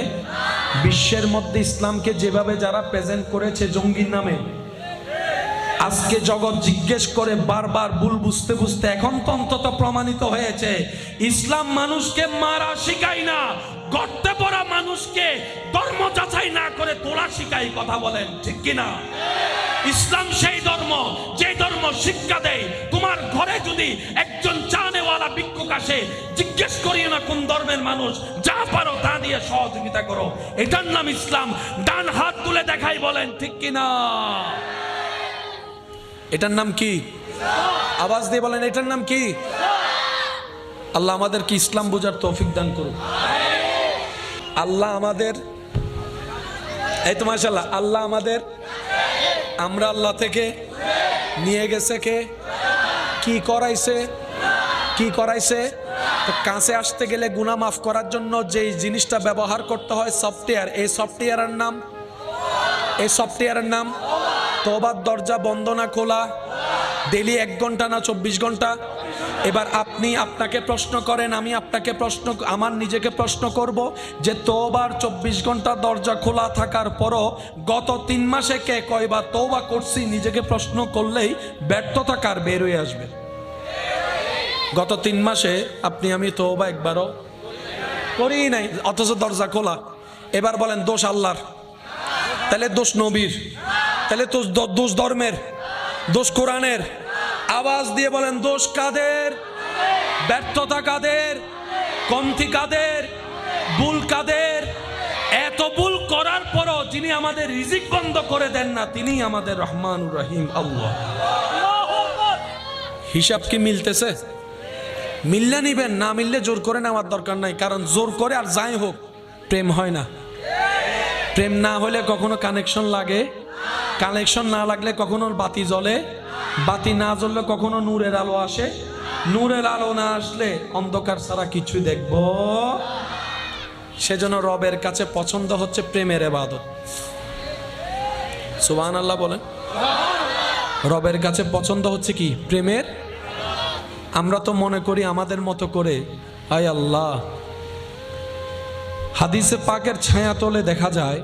বিশ্বের মধ্যে ইসলামকে যেভাবে যারা প্রেজেন্ট করেছে জঙ্গির নামে, আজকে জগৎ জিজ্ঞেস করে বারবার ভুল বুঝতে বুঝতে এখন তো অন্তত প্রমাণিত হয়েছে ইসলাম মানুষকে মারা শিখায় না, গর্তে পড়া মানুষকে ধর্ম যাচাই না করে তোলা শিখায়। কথা বলেন ঠিক কিনা? ইসলাম সেই ধর্ম যে ধর্ম শিক্ষা দেয় তোমার ঘরে যদি একজন চা নেওয়ালা ভিক্ষুক আসে, জিজ্ঞেস করিও না কোন ধর্মের মানুষ, যা পারো তা দিয়ে সহযোগিতা করো। এটার নাম ইসলাম। ডান হাত তুলে দেখাই, বলেন ঠিক কিনা? এটার নাম কি? আওয়াজ দিয়ে বলেন, এটার নাম কি? আল্লাহ আমাদেরকে ইসলাম বোঝার তৌফিক দান করুন। আল্লাহ আমাদের, এই তো মাশাআল্লাহ, আল্লাহ আমাদের, আমরা আল্লাহ থেকে নিয়ে গেছে কে? কি করাইছে? কি করাইছে? তো কাছে আসতে গেলে গুনাহ মাফ করার জন্য যেই জিনিসটা ব্যবহার করতে হয়, সফটওয়্যার, এই সফটওয়্যারের নাম তওবার দরজা বন্ধ না খোলা, ডেইলি 1 ঘন্টা না 24 ঘন্টা। এবার আপনি আপনাকে প্রশ্ন করেন, আমি আপনাকে আমার নিজেকে প্রশ্ন করব যে তওবার 24 ঘন্টা দরজা খোলা থাকার পরও গত 3 মাসে কে কয়বার তওবা করছি? নিজেকে প্রশ্ন করলেই ব্যর্থতা কার বের হয়ে আসবে। গত 3 মাসে আপনি আমি তওবা একবারও করি নাই, অথচ দরজা খোলা। এবার বলেন দোষ আল্লাহর? তাহলে দোষ নবীর? তাহলে তো দোষ ধর্মের? দোষ কোরআনের? আওয়াজ দিয়ে বলেন দোষ কাদের? ব্যর্থতা কাদের? কমতি কাদের? ভুল কাদের? এত ভুল করার পরও যিনি আমাদের রিজিক বন্ধ করে দেন না, তিনি আমাদের রহমানুর রহিম আল্লাহ। হিসাব কি মিলতেছে? মিললে নিবেন, না মিললে জোর করে নেওয়ার দরকার নাই। কারণ জোর করে আর যাই হোক প্রেম হয় না। প্রেম না হলে কখনো কানেকশন লাগে, কানেকশন না লাগলে কখনো বাতি জ্বলে, বাতি না জ্বললে কখনো নূরের আলো আসে, নূরের আলো না আসলে অন্ধকার ছাড়া কিছুই দেখব। সেজন্য রবের কাছে পছন্দ হচ্ছে প্রেমের ইবাদত। সুবহানাল্লাহ বলেন। রবের কাছে পছন্দ হচ্ছে কি? প্রেমের। আমরা তো মনে করি আমাদের মতো করে, আয় আল্লাহ, হাদিসে পাকের ছায়া তলে দেখা যায়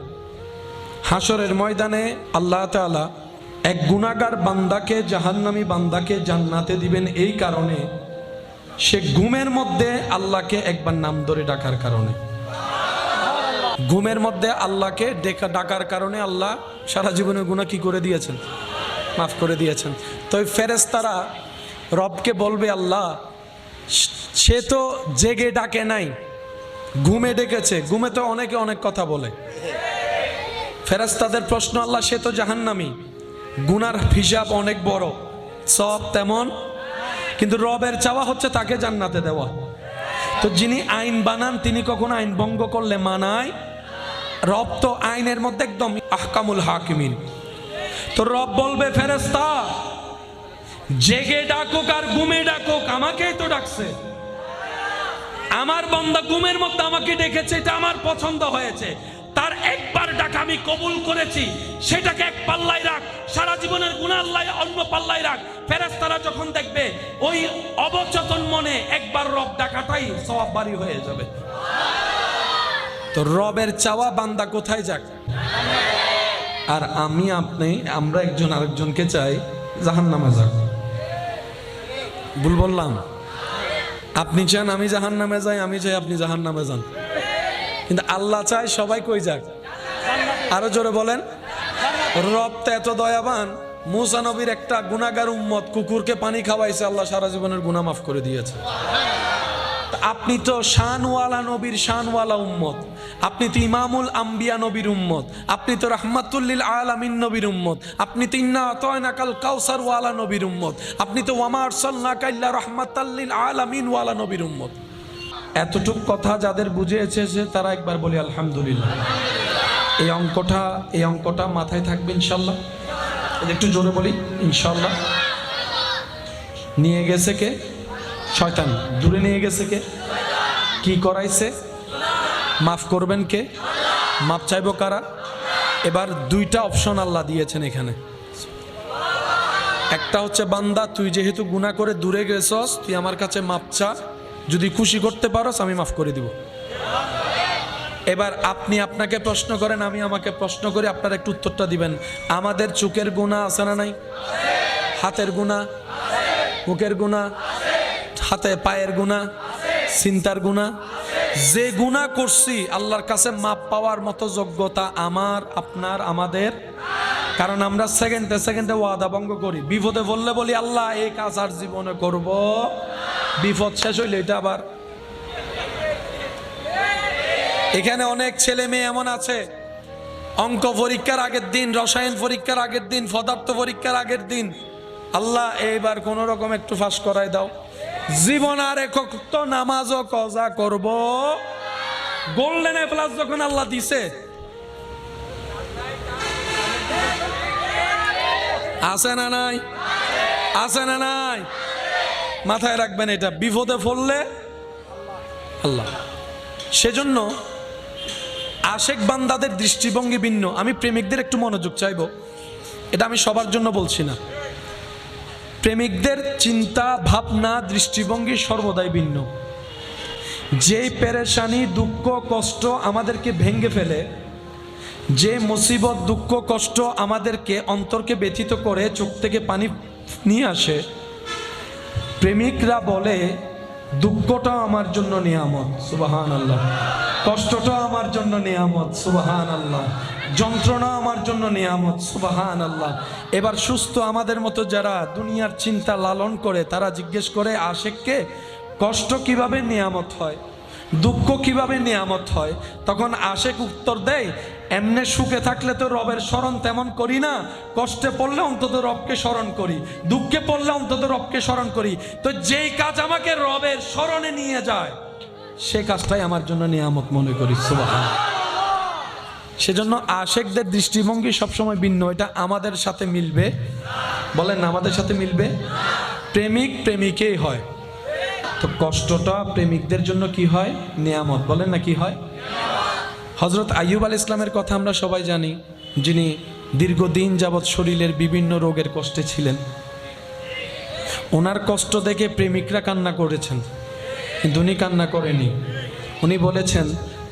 হাসরের ময়দানে আল্লাহ তাআলা এক গুনাহগার বান্দাকে, জাহান্নামী বান্দাকে জান্নাতে দিবেন এই কারণে, সে ঘুমের মধ্যে আল্লাহকে একবার নাম ধরে ডাকার কারণে। ঘুমের মধ্যে আল্লাহকে ডাকার কারণে আল্লাহ সারা জীবনের গুনাহ কি করে দিয়েছেন? মাফ করে দিয়েছেন। তো ওই ফেরেশতারা রবকে বলবে, আল্লাহ সে তো জেগে ডাকে নাই, ঘুমে ডেকেছে। ঘুমে তো অনেকে অনেক কথা বলে। ফেরেশতাদের প্রশ্ন, আল্লাহ সে তো জাহান্নামী, গুনার হিসাব অনেক বড়, সব তেমন, কিন্তু রবের চাওয়া হচ্ছে তাকে জান্নাতে দেওয়া। তো যিনি আইন বানান তিনি কখনো আইন ভঙ্গ করলে মানায়? রব তো আইনের মধ্যে একদম আহকামুল হাকিমিন। তো রব বলবে, ফেরেশতা জেগে ডাকুক আর ঘুমে ডাকুক, আমাকেই তো ডাকছে। আমার বান্দা ঘুমের মধ্যে আমাকে ডেকেছে, এটা আমার পছন্দ হয়েছে, তার একবার ডাকা আমি কবুল করেছি, সেটাকে এক পাল্লায় রাখ, সারা জীবনের গুনাহ আল্লাহ অন্য পাল্লায় রাখ। ফেরেশতারা যখন দেখবে ওই অবচেতন মনে একবার রব ডাকাটাই সওয়াব বাড়ি হয়ে যাবে। তো রবের চাওয়া বান্দা কোথায় যাক? আর আমি আপনি আমরা একজন আরেকজনকে চাই জাহান্নামে যাক। ভুল বললাম? আপনি চান আমি জাহান্নামে যাই, আমি চাই আপনি জাহান্নামে যান, কিন্তু আল্লাহ চায় সবাই কই যাক? আরো জোরে বলেন। রব তো এত দয়াবান, মুসা নবীর একটা গুনাহগার উম্মত কুকুরকে পানি খাওয়াইছে, আল্লাহ সারা জীবনের গুনাহ মাফ করে দিয়েছে। আপনি তো শানওয়ালা নবীর শানওয়ালা উম্মত, আপনি তো ইমামুল আম্বিয়া নবীর উম্মত, আপনি তো রাহমাতুল লিল আলামিন নবীর উম্মত, আপনি তো ইন্না আতাইনাকাল কাউসার ওয়ালা নবীর উম্মত, আপনি তো ওয়ামা আরসালনাকা ইল্লা রাহমাতাল লিল আলামিন ওয়ালা নবীর উম্মত। এতটুক কথা যাদের বুঝেছে তারা একবার বলি আলহামদুলিল্লাহ। এই অঙ্কটা মাথায় থাকবে ইনশাআল্লাহ। একটু জোরে বলি ইনশাআল্লাহ। নিয়ে গেছে কে? শয়তান। দূরে নিয়ে গেছে কে? কি করাইছে? মাফ করবেন কে? মাপ চাইবো কারা? এবার 2টা অপশন আল্লাহ দিয়েছেন এখানে। একটা হচ্ছে, বান্দা তুই যেহেতু গুনাহ করে দূরে গেছস, তুই আমার কাছে মাপ চা, যদি খুশি করতে পারস আমি মাফ করে দিব। এবার আপনি আপনাকে প্রশ্ন করেন, আমি আমাকে প্রশ্ন করি, আপনারা একটু উত্তরটা দিবেন। আমাদের চোখের গুনাহ আছে না নাই? হাতের গুনাহ, মুখের গুনাহ, হাতে পায়ের গুনাহ, চিন্তার গুনাহ। যে গুনাহ করছি আল্লাহর কাছে মাপ পাওয়ার মতো যোগ্যতা আমার, আপনার, আমাদের। কারণ আমরা সেকেন্ডে ওয়াদা ভঙ্গ করি। বিপদে বললে বলি আল্লাহ এই কাজ আর জীবনে করব বিপদ শেষ হইলে এটা আবার। এখানে অনেক ছেলে মেয়ে এমন আছে, অঙ্ক পরীক্ষার আগের দিন, রসায়ন পরীক্ষার আগের দিন, পদার্থ পরীক্ষার আগের দিন, আল্লাহ এইবার কোন রকম একটু ফাঁস করাই দাও, জীবন আর একক তো নামাজও কজা করব। গোল্ডেন এ প্লাস যখন আল্লাহ দিছে, আছে না নাই? আছে না নাই? মাথায় রাখবেন, এটা বিপদে পড়লে আল্লাহ। সেজন্য আশেক বান্দাদের দৃষ্টিভঙ্গি ভিন্ন। আমি প্রেমিকদের একটু মনোযোগ চাইব, এটা আমি সবার জন্য বলছি না। প্রেমিকদের চিন্তা ভাবনা দৃষ্টিভঙ্গি সর্বদাই ভিন্ন। যেই পেরেশানি দুঃখ কষ্ট আমাদেরকে ভেঙে ফেলে, যে মুসিবত দুঃখ কষ্ট আমাদেরকে অন্তরকে ব্যথিত করে চোখ থেকে পানি নিয়ে আসে, প্রেমিকরা বলে দুঃখটাও আমার জন্য নিয়ামত, সুবহানাল্লাহ, কষ্টটাও আমার জন্য নিয়ামত, সুবহানাল্লাহ, যন্ত্রণা আমার জন্য নিয়ামত, সুবহানাল্লাহ। এবার সুস্থ আমাদের মতো যারা দুনিয়ার চিন্তা লালন করে, তারা জিজ্ঞেস করে আশেককে কষ্ট কিভাবে নিয়ামত হয়, দুঃখ কিভাবে নিয়ামত হয়। তখন আশেক উত্তর দেয়, এমনে সুখে থাকলে তো রবের স্মরণ তেমন করি না, কষ্টে পড়লে অন্তত রবকে স্মরণ করি, দুঃখে পড়লে অন্তত রবকে স্মরণ করি। তো যেই কাজ আমাকে রবের স্মরণে নিয়ে যায়, সে কাজটাই আমার জন্য নিয়ামত মনে করি, সুবহানাল্লাহ। সেজন্য আশেকদের দৃষ্টিভঙ্গি সবসময় ভিন্ন। এটা আমাদের সাথে মিলবে? বলেন না, আমাদের সাথে মিলবে? প্রেমিক প্রেমিকেই হয়, তো কষ্টটা প্রেমিকদের জন্য কি হয়? নিয়ামত। বলেন না, কি হয়? হযরত আইয়ুব আলাইহিস সালামের কথা আমরা সবাই জানি, যিনি দীর্ঘদিন যাবৎ শরীরের বিভিন্ন রোগের কষ্টে ছিলেন। ওনার কষ্ট দেখে প্রেমিকরা কান্না করেছেন, কিন্তু উনি কান্না করেনি। উনি বলেছেন,